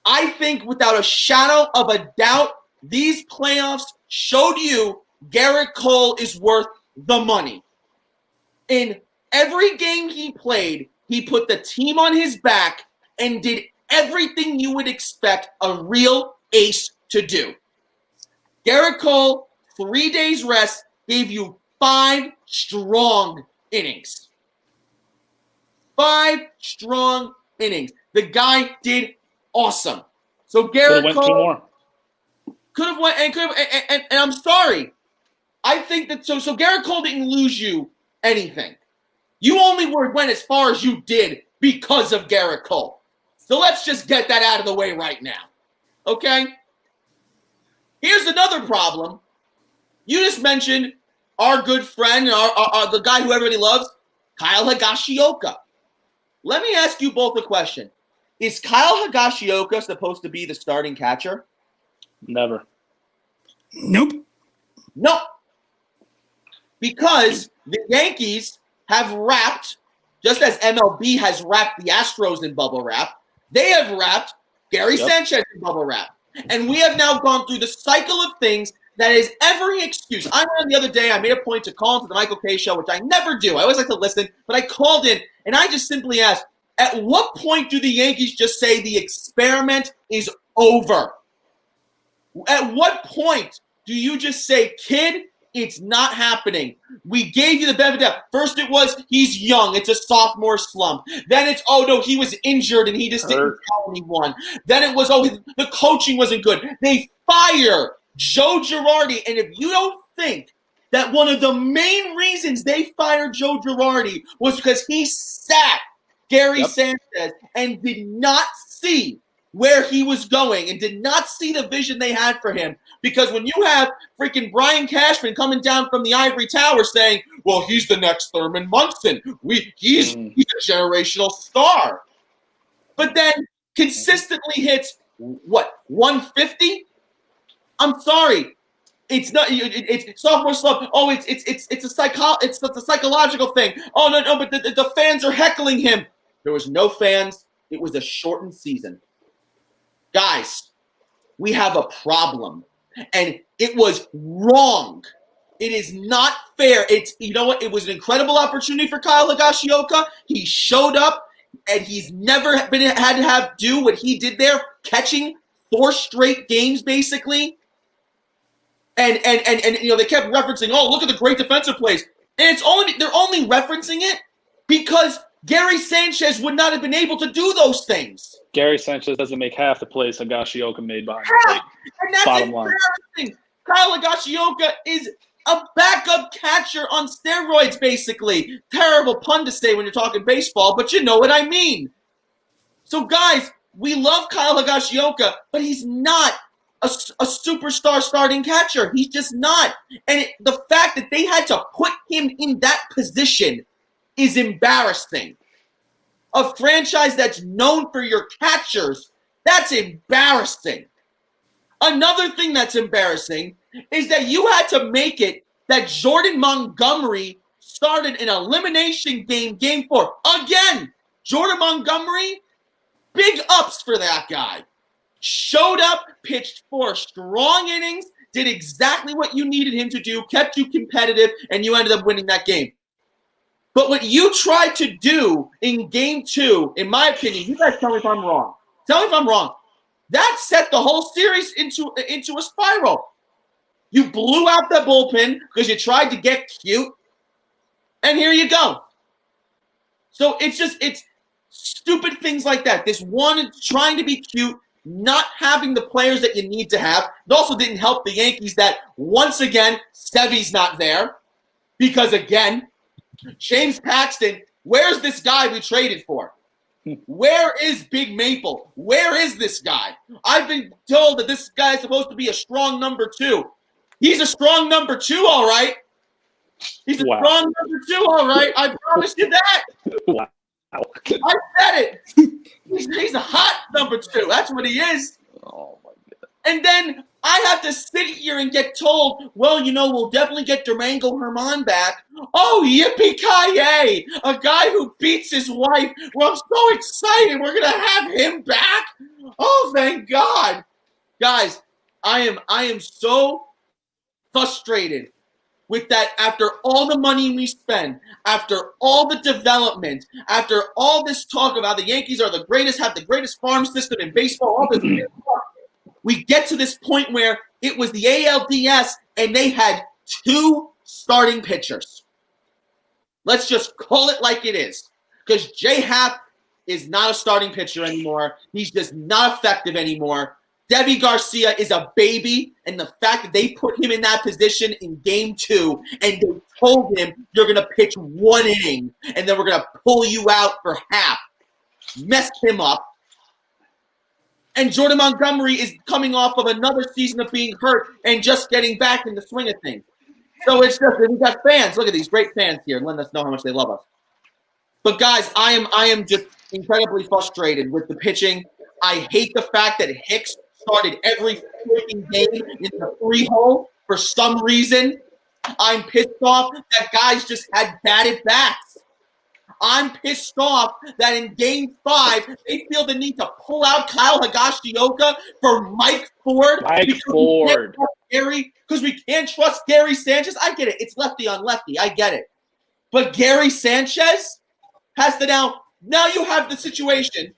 I think without a shadow of a doubt, these playoffs showed you Garrett Cole is worth the money. In every game he played, he put the team on his back and did everything you would expect a real ace to do. Garrett Cole, 3 days rest, gave you 5 strong innings. 5 strong innings. The guy did awesome. So Garrett Cole could have went and I'm sorry. I think that so Garrett Cole didn't lose you anything. You only went as far as you did because of Garrett Cole. So let's just get that out of the way right now. Okay? Here's another problem. You just mentioned our good friend, the guy who everybody loves, Kyle Higashioka. Let me ask you both a question. Is Kyle Higashioka supposed to be the starting catcher? Never. Nope. Nope. Because the Yankees have wrapped, just as MLB has wrapped the Astros in bubble wrap, they have wrapped Gary Sanchez in bubble wrap. And we have now gone through the cycle of things that is every excuse. I ran the other day, I made a point to call into the Michael K show, which I never do. I always like to listen, but I called in, and I just simply asked, at what point do the Yankees just say the experiment is over? At what point do you just say, kid, it's not happening? We gave you the benefit of the doubt. First it was, he's young, it's a sophomore slump. Then it's, oh no, he was injured and he just didn't tell anyone. Then it was, oh, the coaching wasn't good. They fire Joe Girardi, and if you don't think that one of the main reasons they fired Joe Girardi was because he sat Gary Sanchez and did not see where he was going and did not see the vision they had for him. Because when you have freaking Brian Cashman coming down from the ivory tower saying, well, he's the next Thurman Munson. He's a generational star. But then consistently hits, 150? I'm sorry. It's not. It's sophomore slump. Oh, it's a psychological thing. Oh no, but the fans are heckling him. There was no fans. It was a shortened season. Guys, we have a problem, and it was wrong. It is not fair. You know what? It was an incredible opportunity for Kyle Higashioka. He showed up, and he's never had to do what he did there, catching 4 straight games basically. And they kept referencing, oh, look at the great defensive plays. And they're only referencing it because Gary Sanchez would not have been able to do those things. Gary Sanchez doesn't make half the plays Higashioka made behind the plate. And that's bottom line. Kyle Higashioka is a backup catcher on steroids, basically. Terrible pun to say when you're talking baseball, but you know what I mean. So, guys, we love Kyle Higashioka, but he's not a superstar starting catcher. He's just not. And the fact that they had to put him in that position is embarrassing. A franchise that's known for your catchers, that's embarrassing. Another thing that's embarrassing is that you had to make it that Jordan Montgomery started an elimination game 4. Again, Jordan Montgomery, big ups for that guy. Showed up, pitched 4 strong innings, did exactly what you needed him to do, kept you competitive, and you ended up winning that game. But what you tried to do in game 2, in my opinion, you guys tell me if I'm wrong. Tell me if I'm wrong. That set the whole series into a spiral. You blew out the bullpen because you tried to get cute, and here you go. So it's stupid things like that. This one trying to be cute, not having the players that you need to have. It also didn't help the Yankees that, once again, Sevy's not there. Because, again, James Paxton, where's this guy we traded for? Where is Big Maple? Where is this guy? I've been told that this guy is supposed to be a strong number 2. He's a strong number 2, all right. He's a strong number 2, all right. I promise you that. Wow. I said it. He's a hot number 2. That's what he is. Oh, my God. And then I have to sit here and get told, well, we'll definitely get Domingo Germán back. Oh, yippee-ki-yay. A guy who beats his wife. Well, I'm so excited. We're going to have him back. Oh, thank God. Guys, I am so frustrated with that. After all the money we spend, after all the development, after all this talk about the Yankees are the greatest, have the greatest farm system in baseball, all this we get to this point where it was the ALDS and they had 2 starting pitchers. Let's just call it like it is. Because J-Hap is not a starting pitcher anymore. He's just not effective anymore. Devi Garcia is a baby, and the fact that they put him in that position in game 2 and they told him you're going to pitch 1 inning and then we're going to pull you out for half, messed him up. And Jordan Montgomery is coming off of another season of being hurt and just getting back in the swing of things. So it's just, we got fans. Look at these great fans here letting us know how much they love us. But guys, I am just incredibly frustrated with the pitching. I hate the fact that Hicks started every freaking game in the 3-hole for some reason. I'm pissed off that guys just had batted bats. I'm pissed off that in game 5, they feel the need to pull out Kyle Higashioka for Mike Ford. Because we can't trust Gary Sanchez. I get it. It's lefty on lefty. I get it. But Gary Sanchez has to now you have the situation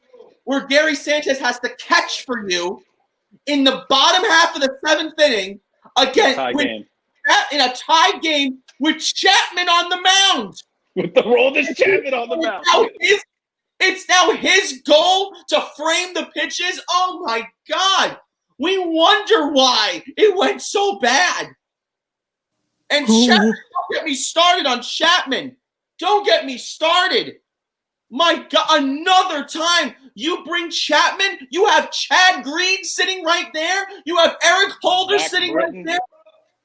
where Gary Sanchez has to catch for you in the bottom half of the 7th inning in a tie game with Chapman on the mound. With the Roldis Chapman on the mound. It's now his goal to frame the pitches. Oh, my God. We wonder why it went so bad. And Chapman, don't get me started on Chapman. Don't get me started. My God, another time You bring Chapman. You have Chad Green sitting right there. You have Eric Holder sitting right there.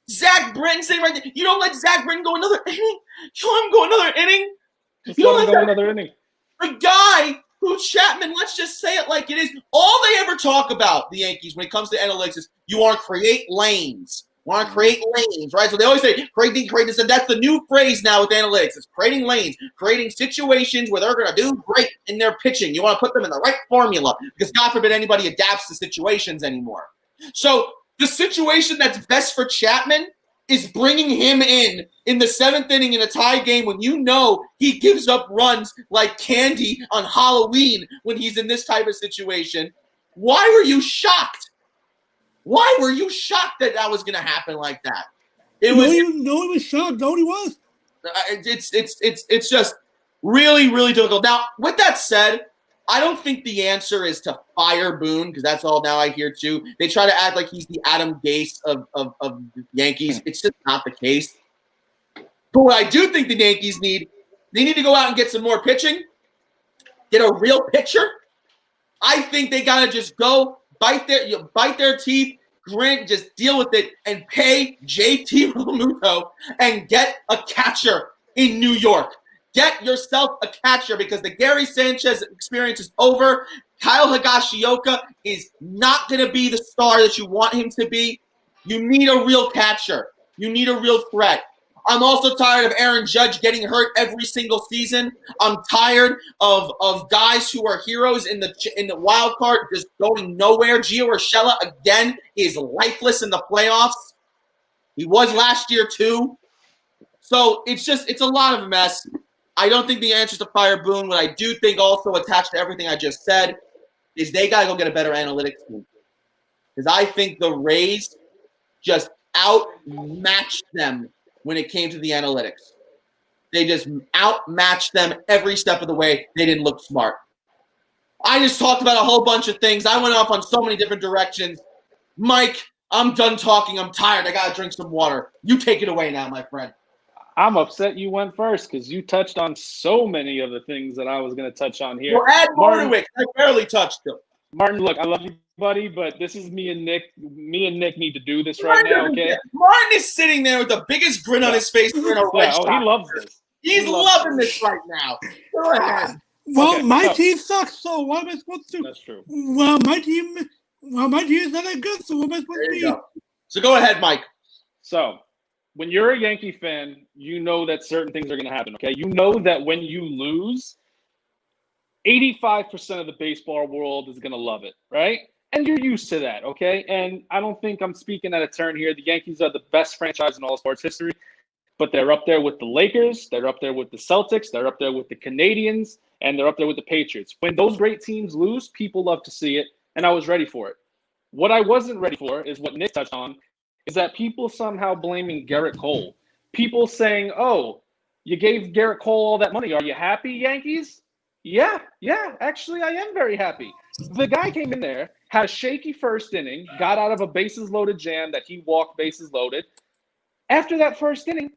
Zach Britton sitting right there. You don't let Zach Britton go another inning? You let him go another inning? Just let him go another inning. The guy who Chapman, let's just say it like it is, all they ever talk about, the Yankees, when it comes to analytics, is you want to create lanes. Want to create lanes, right? So they always say, create this, and that's the new phrase now with analytics. It's creating lanes, creating situations where they're going to do great in their pitching. You want to put them in the right formula because God forbid anybody adapts to situations anymore. So the situation that's best for Chapman is bringing him in the 7th inning in a tie game when you know he gives up runs like candy on Halloween when he's in this type of situation. Why were you shocked? Why were you shocked that was going to happen like that? He was shocked. No, he was. It's just really, really difficult. Now, with that said, I don't think the answer is to fire Boone because that's all now I hear too. They try to act like he's the Adam Gase of the Yankees. It's just not the case. But what I do think the Yankees need to go out and get some more pitching, get a real pitcher. I think they got to just go bite their teeth, grin, just deal with it, and pay JT Realmuto and get a catcher in New York. Get yourself a catcher because the Gary Sanchez experience is over. Kyle Higashioka is not going to be the star that you want him to be. You need a real catcher. You need a real threat. I'm also tired of Aaron Judge getting hurt every single season. I'm tired of guys who are heroes in the wild card just going nowhere. Gio Urshela, again, is lifeless in the playoffs. He was last year, too. So it's a lot of a mess. I don't think the answer is to fire Boone. What I do think also attached to everything I just said is they got to go get a better analytics team. Because I think the Rays just outmatched them when it came to the analytics. They just outmatched them every step of the way. They didn't look smart. I just talked about a whole bunch of things. I went off on so many different directions. Mike, I'm done talking. I'm tired. I got to drink some water. You take it away now, my friend. I'm upset you went first because you touched on so many of the things that I was going to touch on here. Well, add more to it. I barely touched them. Martin, look, I love you, buddy, but this is me and Nick. Me and Nick need to do this right now, okay? Martin is sitting there with the biggest grin on his face. He loves this. He's loving this right now. Go ahead. Well, my team sucks, so what am I supposed to do? That's true. Well, my team is not that good, so what am I supposed to do? So go ahead, Mike. So when you're a Yankee fan, you know that certain things are going to happen, okay? You know that when you lose, 85% of the baseball world is going to love it, right? And you're used to that, okay? And I don't think I'm speaking at a turn here. The Yankees are the best franchise in all sports history, but they're up there with the Lakers, they're up there with the Celtics, they're up there with the Canadians, and they're up there with the Patriots. When those great teams lose, people love to see it, and I was ready for it. What I wasn't ready for is what Nick touched on, is that people somehow blaming Garrett Cole. People saying, oh, you gave Garrett Cole all that money. Are you happy, Yankees? Yeah, actually, I am very happy. The guy came in there, had a shaky first inning, got out of a bases-loaded jam that he walked bases loaded. After that first inning,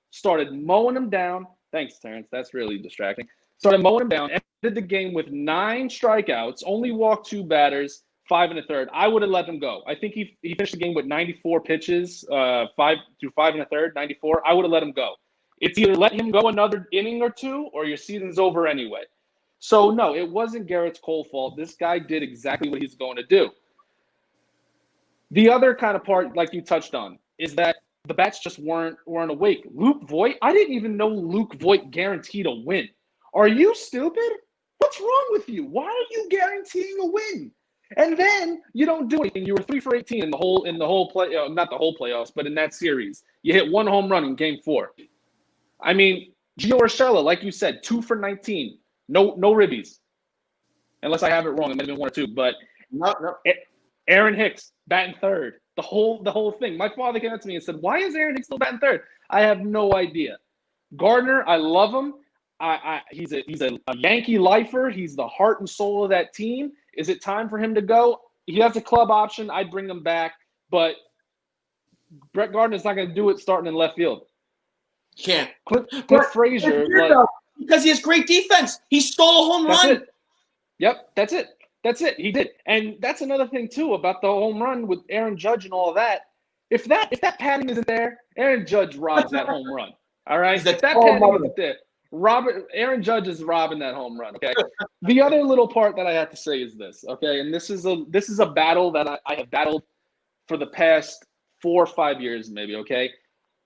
started mowing him down. Thanks, Terrence. That's really distracting. Started mowing him down, ended the game with 9 strikeouts, only walked 2 batters, 5 1/3. I would have let him go. I think he finished the game with 94 pitches, 5 through 5 1/3, 94. I would have let him go. It's either let him go another inning or 2 or your season's over anyway. So, no, it wasn't Garrett Cole's fault. This guy did exactly what he's going to do. The other kind of part, like you touched on, is that the bats just weren't awake. Luke Voit, I didn't even know Luke Voit guaranteed a win. Are you stupid? What's wrong with you? Why are you guaranteeing a win? And then you don't do anything. You were 3 for 18 in the whole play, not the whole playoffs, but in that series. You hit 1 home run in Game 4. I mean, Gio Urshela, like you said, 2 for 19. No ribbies. Unless I have it wrong, it might have been 1 or 2. But no. Aaron Hicks batting third. The whole thing. My father came up to me and said, "Why is Aaron Hicks still batting third?" I have no idea. Gardner, I love him. He's a Yankee lifer. He's the heart and soul of that team. Is it time for him to go? He has a club option. I'd bring him back, but Brett Gardner's not going to do it starting in left field. Can't. Cliff Frazier, because he has great defense. He stole a home run. Yep, that's it. That's it. He did. And that's another thing too about the home run with Aaron Judge and all of that. If that padding isn't there, Aaron Judge robs that home run. All right. If that padding isn't there, Aaron Judge is robbing that home run. Okay. The other little part that I have to say is this. Okay, and this is a battle that I have battled for the past 4 or 5 years, maybe. Okay,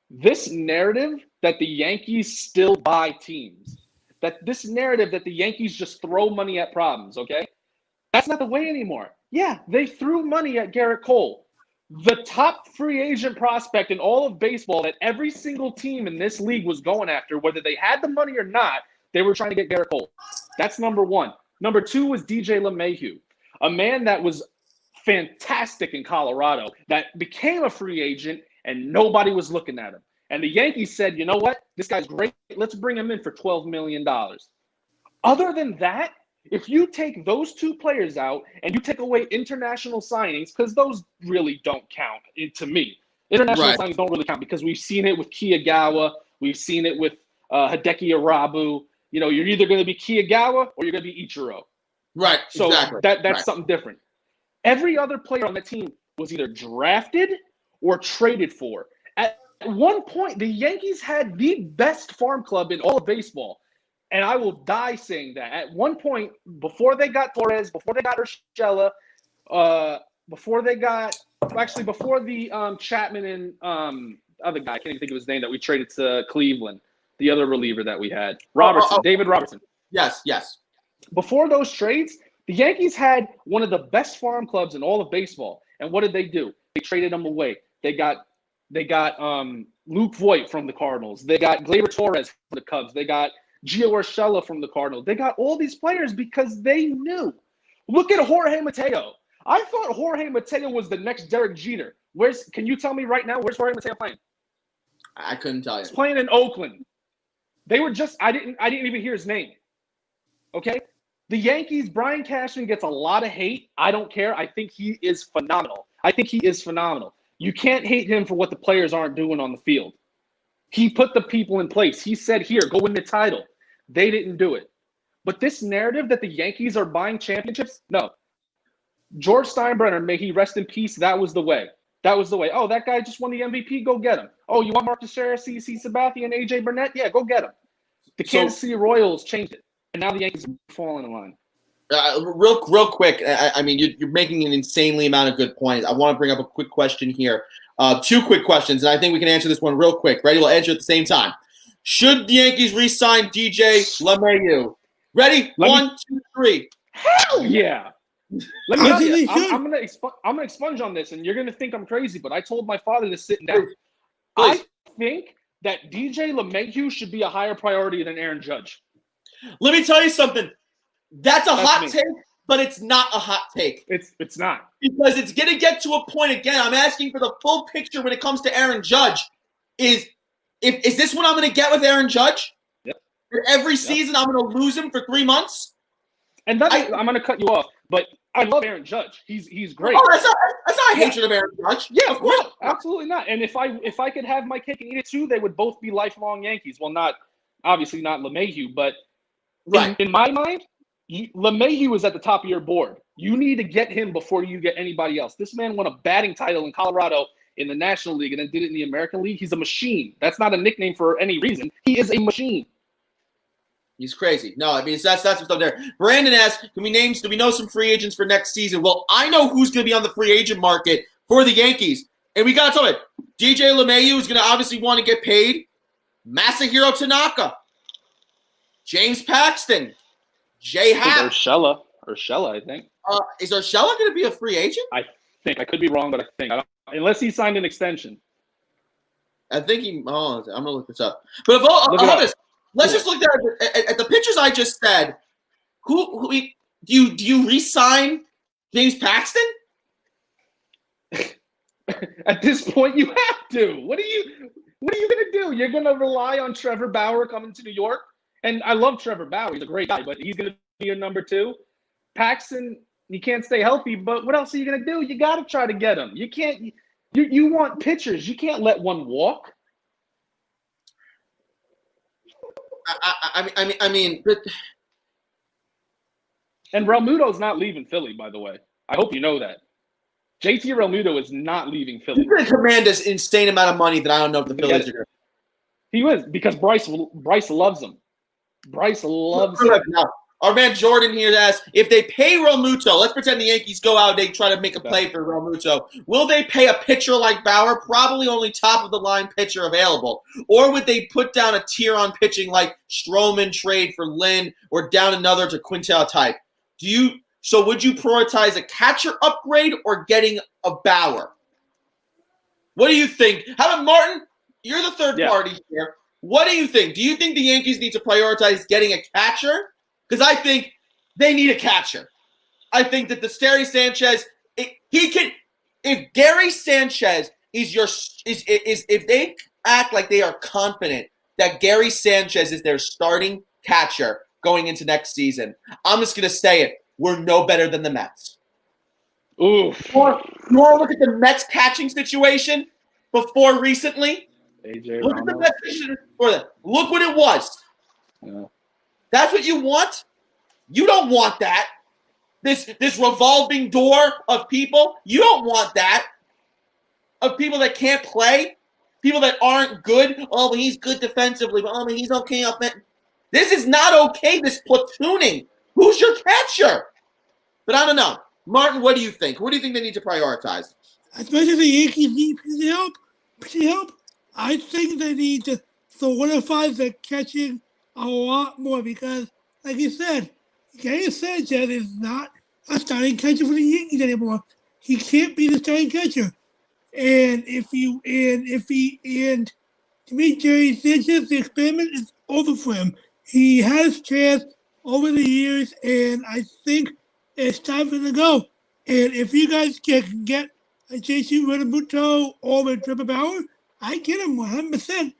this narrative that the Yankees still buy teams, that this narrative that the Yankees just throw money at problems. Okay, that's not the way anymore. Yeah, they threw money at Garrett Cole, the top free agent prospect in all of baseball that every single team in this league was going after, whether they had the money or not. They were trying to get Garrett Cole. That's number one. Number two was DJ LeMahieu, a man that was fantastic in Colorado, that became a free agent and nobody was looking at him. And the Yankees said, you know what? This guy's great. Let's bring him in for $12 million. Other than that, if you take those two players out and you take away international signings, because those really don't count to me. International signings don't really count because we've seen it with Kiyagawa. We've seen it with Hideki Arabu. You know, you're either going to be Kiyagawa or you're going to be Ichiro. Right. So exactly. that's something different. Every other player on the team was either drafted or traded for. At one point, the Yankees had the best farm club in all of baseball. And I will die saying that. At one point, before they got Torres, before they got Urshela, before the Chapman and other guy, I can't even think of his name, that we traded to Cleveland, the other reliever that we had, David Robertson. Yes. Before those trades, the Yankees had one of the best farm clubs in all of baseball. And what did they do? They traded them away. They got Luke Voit from the Cardinals. They got Gleyber Torres from the Cubs. They got Gio Urshela from the Cardinals. They got all these players because they knew. Look at Jorge Mateo. I thought Jorge Mateo was the next Derek Jeter. Can you tell me right now, where's Jorge Mateo playing? I couldn't tell you. He's playing in Oakland. They were just I didn't even hear his name. Okay? The Yankees, Brian Cashman gets a lot of hate. I don't care. I think he is phenomenal. You can't hate him for what the players aren't doing on the field. He put the people in place. He said, here, go win the title. They didn't do it. But this narrative that the Yankees are buying championships, no. George Steinbrenner, may he rest in peace, that was the way. Oh, that guy just won the MVP, go get him. Oh, you want Marcus Scherzer, CC Sabathia, and AJ Burnett? Yeah, go get him. The Kansas City Royals changed it. And now the Yankees are falling in line. Real quick, I mean, you're making an insanely amount of good points. I want to bring up a quick question here. 2 quick questions, and I think we can answer this one real quick. Ready? We'll answer at the same time. Should the Yankees re-sign DJ LeMahieu? Ready? 1, 2, 3. Hell yeah! Let me tell you, I'm gonna expunge on this, and you're gonna think I'm crazy, but I told my father to sit down. I think that DJ LeMahieu should be a higher priority than Aaron Judge. Let me tell you something. That's a hot take, but it's not a hot take. It's not. Because it's going to get to a point again. I'm asking for the full picture when it comes to Aaron Judge. Is this what I'm going to get with Aaron Judge? Yep. For every season, I'm going to lose him for 3 months? And I'm going to cut you off, but I love Aaron Judge. He's great. Oh, that's not a hatred of Aaron Judge. Yeah, of course. No, absolutely not. And if I could have my cake and eat it too, they would both be lifelong Yankees. Well, obviously not LeMahieu, but in my mind, LeMahieu is at the top of your board. You need to get him before you get anybody else. This man won a batting title in Colorado in the National League and then did it in the American League. He's a machine. That's not a nickname for any reason. He is a machine. He's crazy. No, I mean, that's what's up there. Brandon asks, do we know some free agents for next season? Well, I know who's going to be on the free agent market for the Yankees. And we got to tell it. DJ LeMahieu is going to obviously want to get paid. Masahiro Tanaka. James Paxton. Jay Happ. Urshela, I think. Is Urshela going to be a free agent? I think. I could be wrong, but I think. Unless he signed an extension. I think he – I'm going to look this up. But let's just look at the pitchers I just said. Who do you re-sign James Paxton? At this point, you have to. What are you going to do? You're going to rely on Trevor Bauer coming to New York? And I love Trevor Bauer. He's a great guy, but he's going to be a number 2. Paxton, he can't stay healthy, but what else are you going to do? You got to try to get him. You can't – you want pitchers. You can't let one walk. I mean, but And Realmuto's not leaving Philly, by the way. I hope you know that. JT Realmuto is not leaving Philly. He's going to command this insane amount of money that I don't know if the Phillies are going to. He was, because Bryce loves him. Bryce loves him. Now, our man Jordan here asks, if they pay Realmuto, let's pretend the Yankees go out and they try to make a play for Realmuto. Will they pay a pitcher like Bauer? Probably only top-of-the-line pitcher available. Or would they put down a tier on pitching like Stroman trade for Lynn or down another to Quintel type? So would you prioritize a catcher upgrade or getting a Bauer? What do you think? How about Martin? You're the third party here. What do you think? Do you think the Yankees need to prioritize getting a catcher? Because I think they need a catcher. I think that Gary Sanchez, if Gary Sanchez if they act like they are confident that Gary Sanchez is their starting catcher going into next season, I'm just going to say it. We're no better than the Mets. Oof. You want to look at the Mets catching situation before recently? Look at the Mets situation before that. Look what it was. Yeah. That's what you want? You don't want that. This revolving door of people. You don't want that. Of people that can't play. People that aren't good. Oh, but he's good defensively. But oh, but he's okay offensively. This is not okay, this platooning. Who's your catcher? But I don't know. Martin, what do you think? What do you think they need to prioritize? As much as the Yankees need pitching help, I think they need to solidify the catching a lot more because, like you said, Gary Sanchez is not a starting catcher for the Yankees anymore. He can't be the starting catcher. And to me, Gary Sanchez, the experiment is over for him. He has chance over the years, and I think it's time for him to go. And if you guys can get a JC Realmuto or a Trevor Bauer, I get him 100%.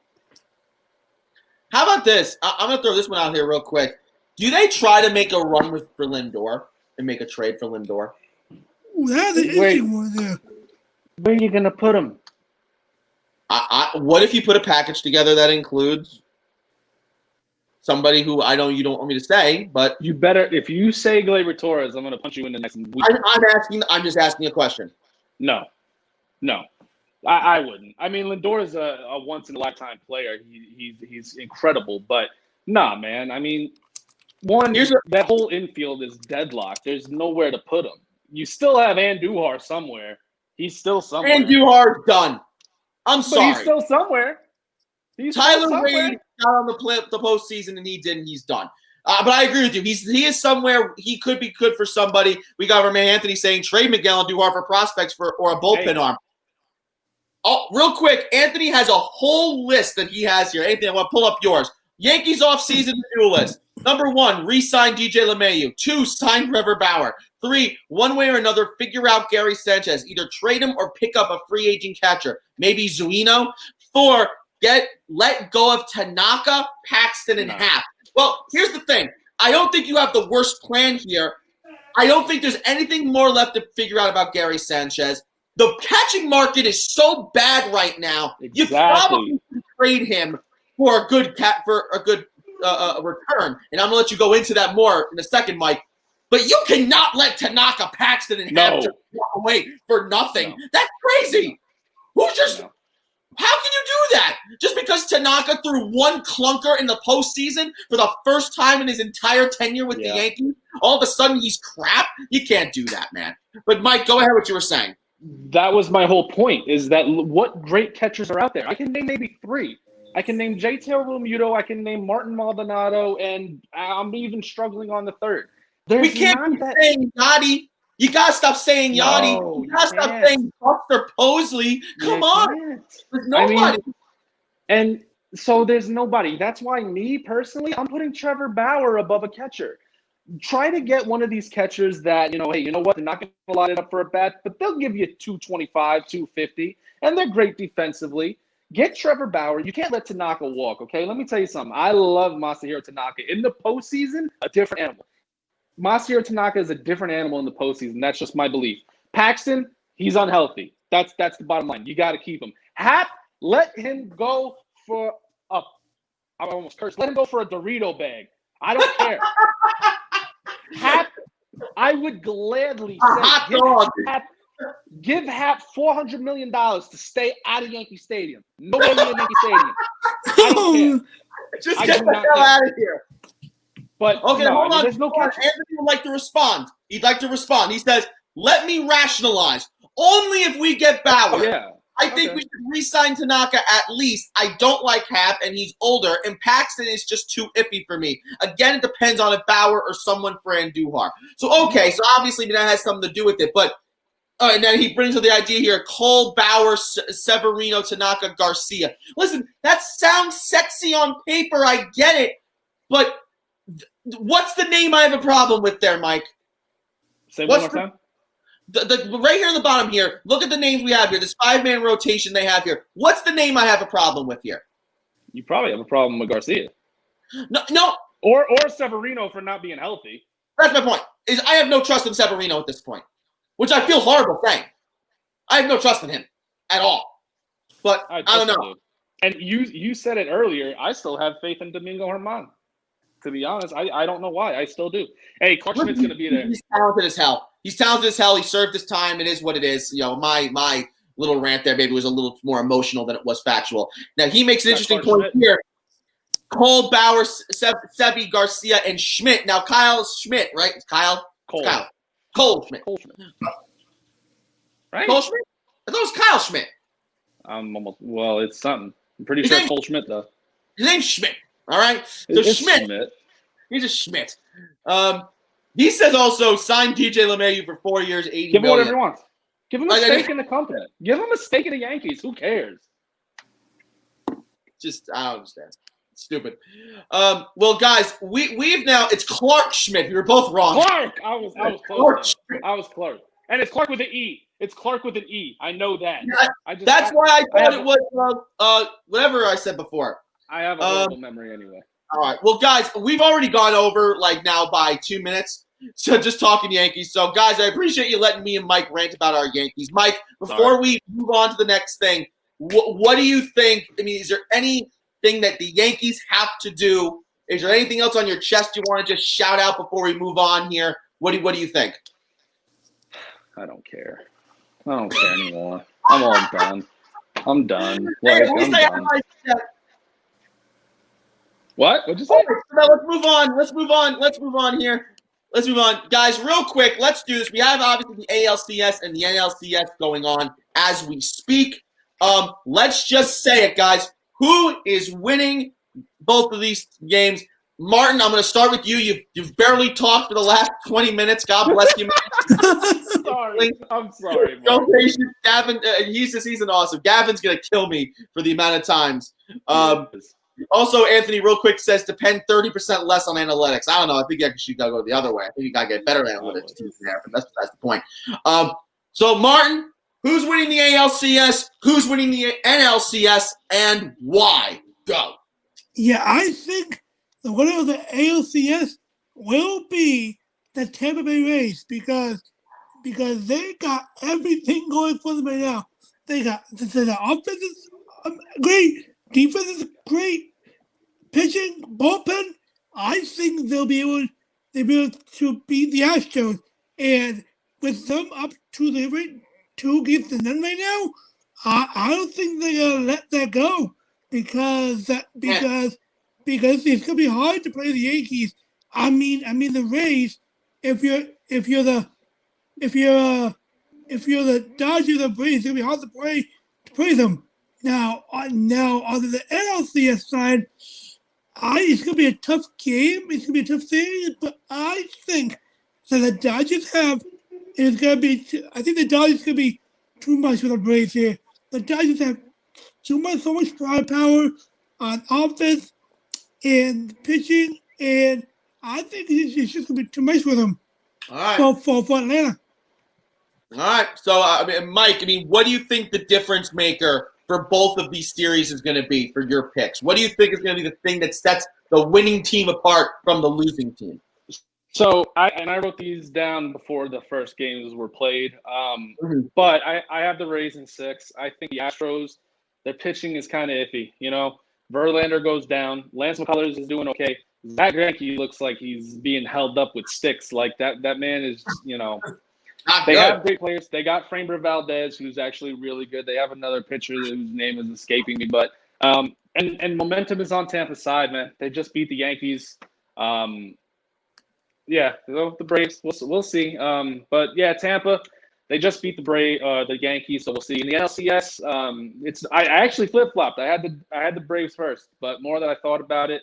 How about this? I'm going to throw this one out here real quick. Do they try to make a run for Lindor and make a trade for Lindor? Ooh, that's an interesting one there. Where are you going to put him? What if you put a package together that includes somebody who I know you don't want me to say, but You better, if you say Gleyber Torres, I'm going to punch you in the next week. I'm just asking a question. No. I wouldn't. I mean, Lindor is a once-in-a-lifetime player. He's incredible. But, nah, man. I mean, that whole infield is deadlocked. There's nowhere to put him. You still have Andujar somewhere. He's still somewhere. Andujar's done. I'm sorry. He's still somewhere. Tyler Wade got on the postseason, and he didn't. He's done. But I agree with you. He is somewhere. He could be good for somebody. We got our man Anthony saying trade Miguel Andujar for prospects or a bullpen arm. Oh, real quick, Anthony has a whole list that he has here. Anthony, I want to pull up yours. Yankees offseason new list. Number 1, re-sign DJ LeMahieu. 2, sign Trevor Bauer. 3, one way or another, figure out Gary Sanchez. Either trade him or pick up a free agent catcher. Maybe Zuino. 4, let go of Tanaka, Paxton, and Happ. Well, here's the thing. I don't think you have the worst plan here. I don't think there's anything more left to figure out about Gary Sanchez. The catching market is so bad right now. Exactly. You probably can trade him for a good return. And I'm gonna let you go into that more in a second, Mike. But you cannot let Tanaka, Paxton, and Hampton walk away for nothing. No. That's crazy. How can you do that? Just because Tanaka threw one clunker in the postseason for the first time in his entire tenure with the Yankees, all of a sudden he's crap? You can't do that, man. But Mike, go ahead with what you were saying. That was my whole point, is that what great catchers are out there? I can name maybe 3. I can name JT Realmuto, I can name Martin Maldonado, and I'm even struggling on the 3rd. We can't be saying Yachty. You got to stop saying Yachty. You got to stop saying Buster Posey. Come on. There's nobody. And so there's nobody. That's why me, personally, I'm putting Trevor Bauer above a catcher. Try to get one of these catchers that, hey, you know what? They're not going to line it up for a bat, but they'll give you 225, 250, and they're great defensively. Get Trevor Bauer. You can't let Tanaka walk, okay? Let me tell you something. I love Masahiro Tanaka. In the postseason, a different animal. Masahiro Tanaka is a different animal in the postseason. That's just my belief. Paxton, he's unhealthy. That's the bottom line. You got to keep him. Happ, let him go for I almost cursed. Let him go for a Dorito bag. I don't care. Happ, I would gladly hot dog. give Hap $400 million to stay out of Yankee Stadium. Nowhere near Yankee Stadium. I don't care. Just I get do the not hell care. out of here. But Okay, no, hold on. there's no Hold on. catch. Anthony would like to respond. He'd like to respond. He says, let me rationalize. Only if we get Bauer. Yeah. I think we should re-sign Tanaka at least. I don't like Hap, and he's older, and Paxton is just too iffy for me. Again, it depends on if Bauer or someone for Andujar. So, okay, so obviously that has something to do with it. But and then he brings up the idea here, Cole, Bauer, Severino, Tanaka, Garcia. Listen, that sounds sexy on paper. I get it. But what's the name I have a problem with there, Mike? Say one more time. The right here on the bottom here, look at the names we have here. This 5-man rotation they have here. What's the name I have a problem with here? You probably have a problem with Garcia. No. Or Severino for not being healthy. That's my point. Is I have no trust in Severino at this point, which I feel horrible saying. I have no trust in him at all. But I don't know. And you said it earlier. I still have faith in Domingo Germán. To be honest, I don't know why. I still do. Hey, Clark Schmidt's going to be there. He's talented as hell. He's talented as hell. He served his time. It is what it is. You know, my little rant there maybe was a little more emotional than it was factual. Now, he makes an interesting point here. Cole, Bauer, Sevy, Garcia, and Schmidt. Now, Kyle Schmidt, right? Cole Schmidt. Right? Cole Schmidt? I thought it was Kyle Schmidt. Well, it's something. I'm pretty sure it's Cole Schmidt, though. His name's Schmidt. All right? So Schmidt. He's a Schmidt. He says also sign DJ LeMahieu for 4 years, $80 million. Give him whatever he wants. Give him a stake in the company. Give him a stake in the Yankees. Who cares? Just, I don't understand. It's stupid. Well, guys, we've now, it's Clark Schmidt. We were both wrong. Clark! I was close. I was close. And it's Clark with an E. It's Clark with an E. I know that. Yeah, that's why I thought it was whatever I said before. I have a horrible memory anyway. All right. Well, guys, we've already gone over now by 2 minutes. So just talking Yankees. So, guys, I appreciate you letting me and Mike rant about our Yankees. Mike, before we move on to the next thing, what do you think? I mean, is there anything that the Yankees have to do? Is there anything else on your chest you want to just shout out before we move on here? What do you think? I don't care. I don't care anymore. I'm all done. I'm done. I'm done. What? What'd you say? Now let's move on here. Let's move on. Guys, real quick, let's do this. We have obviously the ALCS and the NLCS going on as we speak. Let's just say it, guys. Who is winning both of these games? Martin, I'm going to start with you. You've barely talked for the last 20 minutes. God bless you, man. I'm sorry. So patient. Gavin, he's this season awesome. Gavin's going to kill me for the amount of times. Also, Anthony, real quick, says depend 30% less on analytics. I don't know. I think you got to go the other way. I think you got to get better analytics there, but that's the point. So, Martin, who's winning the ALCS? Who's winning the NLCS? And why? Go. Yeah, I think the winner of the ALCS will be the Tampa Bay Rays because they got everything going for them right now. They got the offense is great. Defense is great. Pitching, bullpen, I think they'll be able to beat the Astros. And with them up to the rate 2 games to none right now, I don't think they're gonna let that go because it's gonna be hard to play the Yankees. I mean the Rays. If you're the Dodgers or Braves, it's gonna be hard to play them. Now on the NLCS side, it's going to be a tough game. It's going to be a tough series, but I think that the Dodgers is going to be. I think the Dodgers going to be too much for the Braves here. The Dodgers have so much firepower on offense and pitching, and I think it's just going to be too much for them. All right. For Atlanta. All right. So, Mike, what do you think the difference maker for both of these series is going to be for your picks? What do you think is going to be the thing that sets the winning team apart from the losing team? So I wrote these down before the first games were played. But I have the Rays in 6. I think the Astros, their pitching is kind of iffy. Verlander goes down. Lance McCullers is doing okay. Zach Greinke looks like he's being held up with sticks. Like that man is, Not they good. have great players. They got Framber Valdez, who's actually really good. They have another pitcher whose name is escaping me, but and momentum is on Tampa's side, man. They just beat the Yankees. Yeah, the Braves. We'll see. But yeah, Tampa. They just beat the Yankees, so we'll see. In the NLCS, I actually flip flopped. I had the Braves first, but more that I thought about it,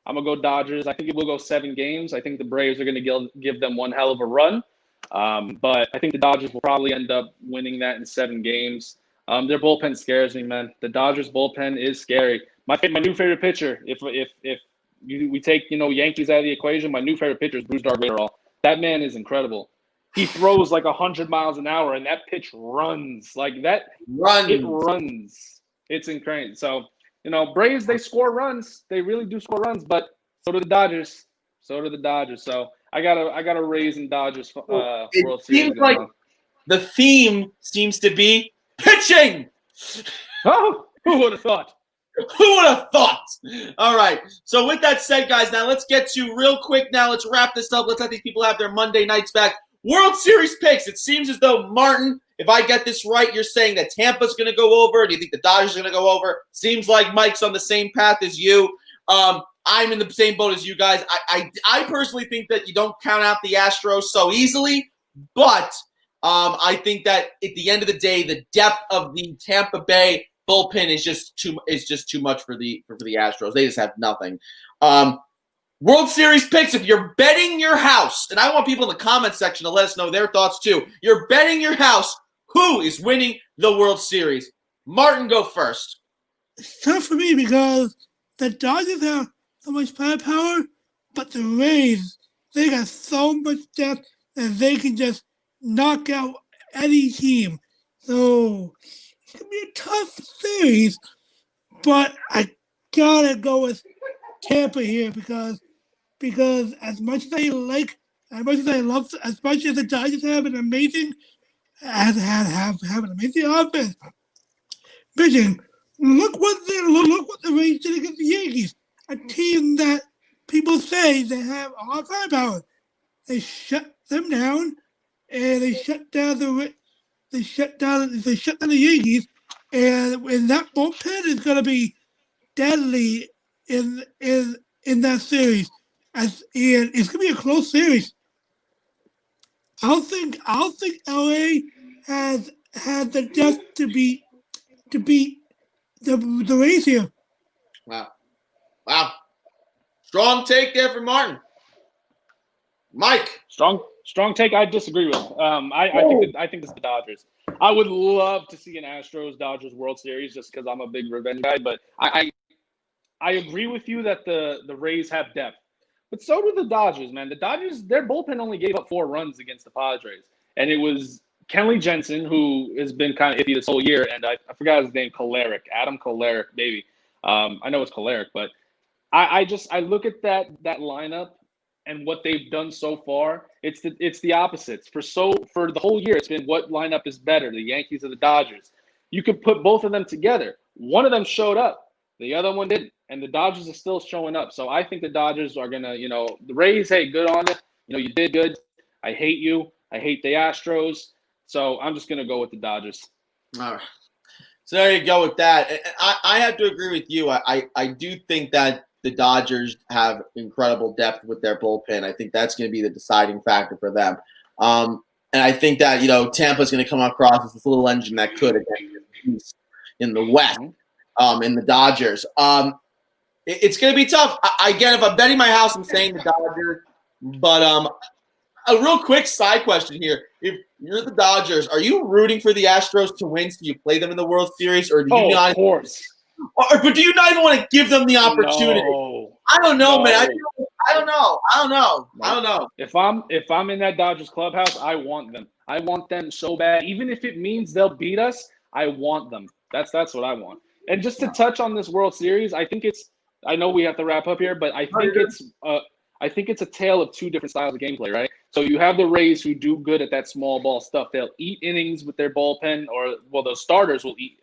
I'm gonna go Dodgers. I think it will go 7 games. I think the Braves are gonna give them one hell of a run, but I think the Dodgers will probably end up winning that in 7 games. Their bullpen scares me, man. The Dodgers bullpen is scary. My new favorite pitcher, if we take Yankees out of the equation, my new favorite pitcher is Bruce Darvish. That man is incredible. He throws like 100 miles an hour, and that pitch runs like that. It runs. It's incredible. So, Braves, they score runs. They really do score runs, but so do the Dodgers. So I gotta raise in Dodgers World Series. Seems like the theme seems to be pitching. Oh, who would have thought? Who would have thought? All right. So with that said, guys, now let's get to real quick. Now let's wrap this up. Let's let these people have their Monday nights back. World Series picks. It seems as though, Martin, if I get this right, you're saying that Tampa's going to go over. Do you think the Dodgers are going to go over? Seems like Mike's on the same path as you. I'm in the same boat as you guys. I personally think that you don't count out the Astros so easily, but I think that at the end of the day, the depth of the Tampa Bay bullpen is just too much for the Astros. They just have nothing. World Series picks, if you're betting your house, and I want people in the comment section to let us know their thoughts too. You're betting your house, who is winning the World Series? Martin, go first. It's tough for me because the Dodgers have so much firepower, but the Rays, they got so much depth that they can just knock out any team. So it's going to be a tough series, but I got to go with Tampa here because as much as as much as the Dodgers have an amazing have an amazing offense, pitching. Look what the Rays did against the Yankees, a team that people say they have a lot of firepower. They shut them down, and they shut down the Yankees, and that bullpen is going to be deadly in that series. And it's gonna be a close series. I don't think LA has the depth to beat the Rays here. Wow. Strong take there for Martin. Mike. Strong take. I disagree with. I think it's the Dodgers. I would love to see an Astros Dodgers World Series just because I'm a big revenge guy, but I agree with you that the Rays have depth. But so do the Dodgers, man. The Dodgers, their bullpen only gave up 4 runs against the Padres. And it was Kenley Jensen, who has been kind of iffy this whole year. And I forgot his name, Adam Kolarek, maybe. I know it's Kolarek, but I look at that lineup and what they've done so far. It's the opposites. For the whole year, it's been what lineup is better, the Yankees or the Dodgers. You could put both of them together. One of them showed up. The other one didn't. And the Dodgers are still showing up. So I think the Dodgers are going to, the Rays, hey, good on it. You did good. I hate you. I hate the Astros. So I'm just going to go with the Dodgers. All right. So there you go with that. I have to agree with you. I do think that the Dodgers have incredible depth with their bullpen. I think that's going to be the deciding factor for them. And I think that, Tampa's going to come across as this little engine that could against in the West, in the Dodgers. It's going to be tough. Again, if I'm betting my house, I'm saying the Dodgers. But a real quick side question here. If you're the Dodgers, are you rooting for the Astros to win so you play them in the World Series? Or do you of course. But do you not even want to give them the opportunity? No. I don't know, man. I don't know. If I'm in that Dodgers clubhouse, I want them. I want them so bad. Even if it means they'll beat us, I want them. That's what I want. And just to touch on this World Series, I know we have to wrap up here, but I think it's a tale of 2 different styles of gameplay, right? So you have the Rays who do good at that small ball stuff. They'll eat innings with their bullpen, or those starters will eat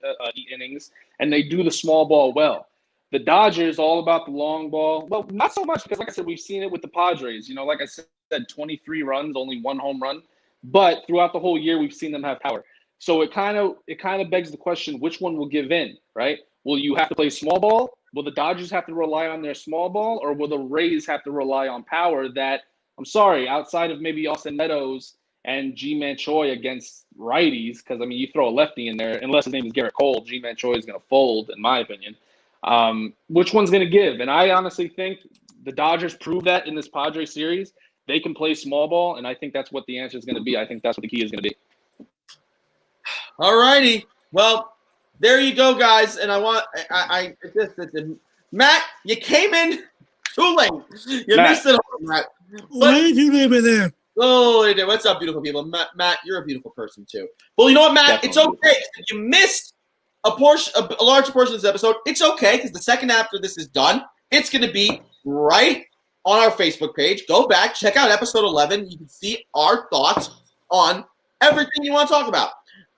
innings, and they do the small ball well. The Dodgers, all about the long ball. Well, not so much because, like I said, we've seen it with the Padres. Like I said, 23 runs, only 1 home run. But throughout the whole year, we've seen them have power. So it kind of begs the question, which one will give in, right? Will you have to play small ball? Will the Dodgers have to rely on their small ball? Or will the Rays have to rely on power that, I'm sorry, outside of maybe Austin Meadows and G-Man Choi against righties, because, you throw a lefty in there, unless his name is Garrett Cole, G-Man Choi is going to fold, in my opinion. Which one's going to give? And I honestly think the Dodgers prove that in this Padres series. They can play small ball, and I think that's what the answer is going to be. I think that's what the key is going to be. All righty. Well, there you go, guys. And Matt, you came in too late. You missed it all, Matt. Why did you leave it there? Oh, what's up, beautiful people? Matt, you're a beautiful person, too. Well, you know what, Matt? Definitely. It's okay. If you missed a large portion of this episode, it's okay, because the second after this is done, it's going to be right on our Facebook page. Go back, check out episode 11. You can see our thoughts on everything you want to talk about.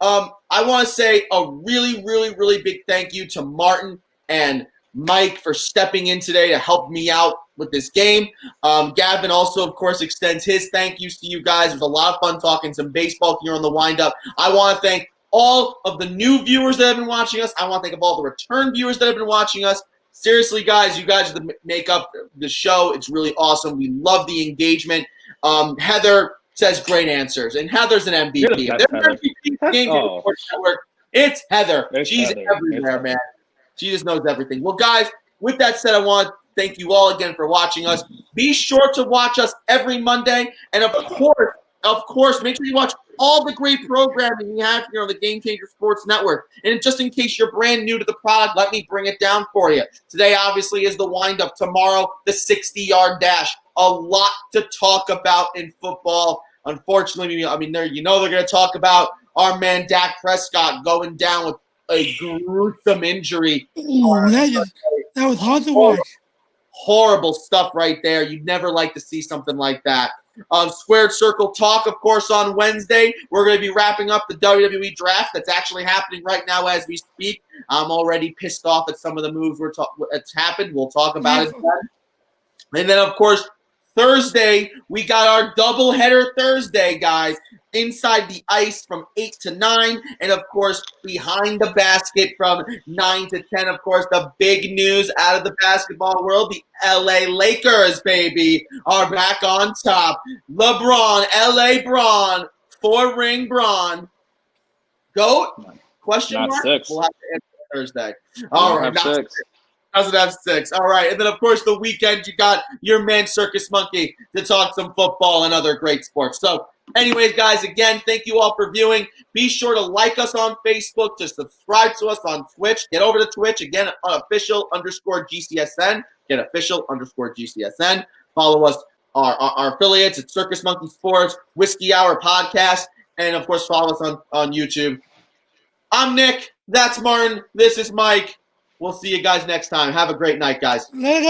I want to say a really, really, really big thank you to Martin and Mike for stepping in today to help me out with this game. Gavin also, of course, extends his thank yous to you guys. It was a lot of fun talking some baseball here on the Windup. I want to thank all of the new viewers that have been watching us. I want to thank all the return viewers that have been watching us. Seriously, guys, you guys make up the show. It's really awesome. We love the engagement. Heather says great answers, and Heather's an MVP. There's MVP Game Sports Network. It's Heather. She's everywhere, man. She just knows everything. Well, guys, with that said, I want to thank you all again for watching us. Be sure to watch us every Monday, and of course, make sure you watch all the great programming we have here on the Game Changer Sports Network. And just in case you're brand new to the product, let me bring it down for you. Today, obviously, is the Windup. Tomorrow, the 60-yard dash. A lot to talk about in football. Unfortunately, they're going to talk about our man Dak Prescott going down with a gruesome injury. Ooh, that was hard to watch. Horrible stuff right there. You'd never like to see something like that. Squared Circle Talk, of course, on Wednesday. We're going to be wrapping up the WWE draft that's actually happening right now as we speak. I'm already pissed off at some of the moves that's happened. We'll talk about it then. And then, of course, Thursday, we got our doubleheader Thursday, guys. Inside the Ice from 8 to 9. And, of course, Behind the Basket from 9 to 10. Of course, the big news out of the basketball world, the LA Lakers, baby, are back on top. LeBron, LA Bron, 4-ring Bron. GOAT? Question not mark? 6. We'll have to answer Thursday. All right, not 6. Doesn't have 6. All right. And then, of course, the weekend, you got your man Circus Monkey to talk some football and other great sports. So, anyways, guys, again, thank you all for viewing. Be sure to like us on Facebook, to subscribe to us on Twitch. Get over to Twitch, again, official_GCSN. Get official_GCSN. Follow us, our affiliates at Circus Monkey Sports, Whiskey Hour Podcast, and, of course, follow us on YouTube. I'm Nick. That's Martin. This is Mike. We'll see you guys next time. Have a great night, guys.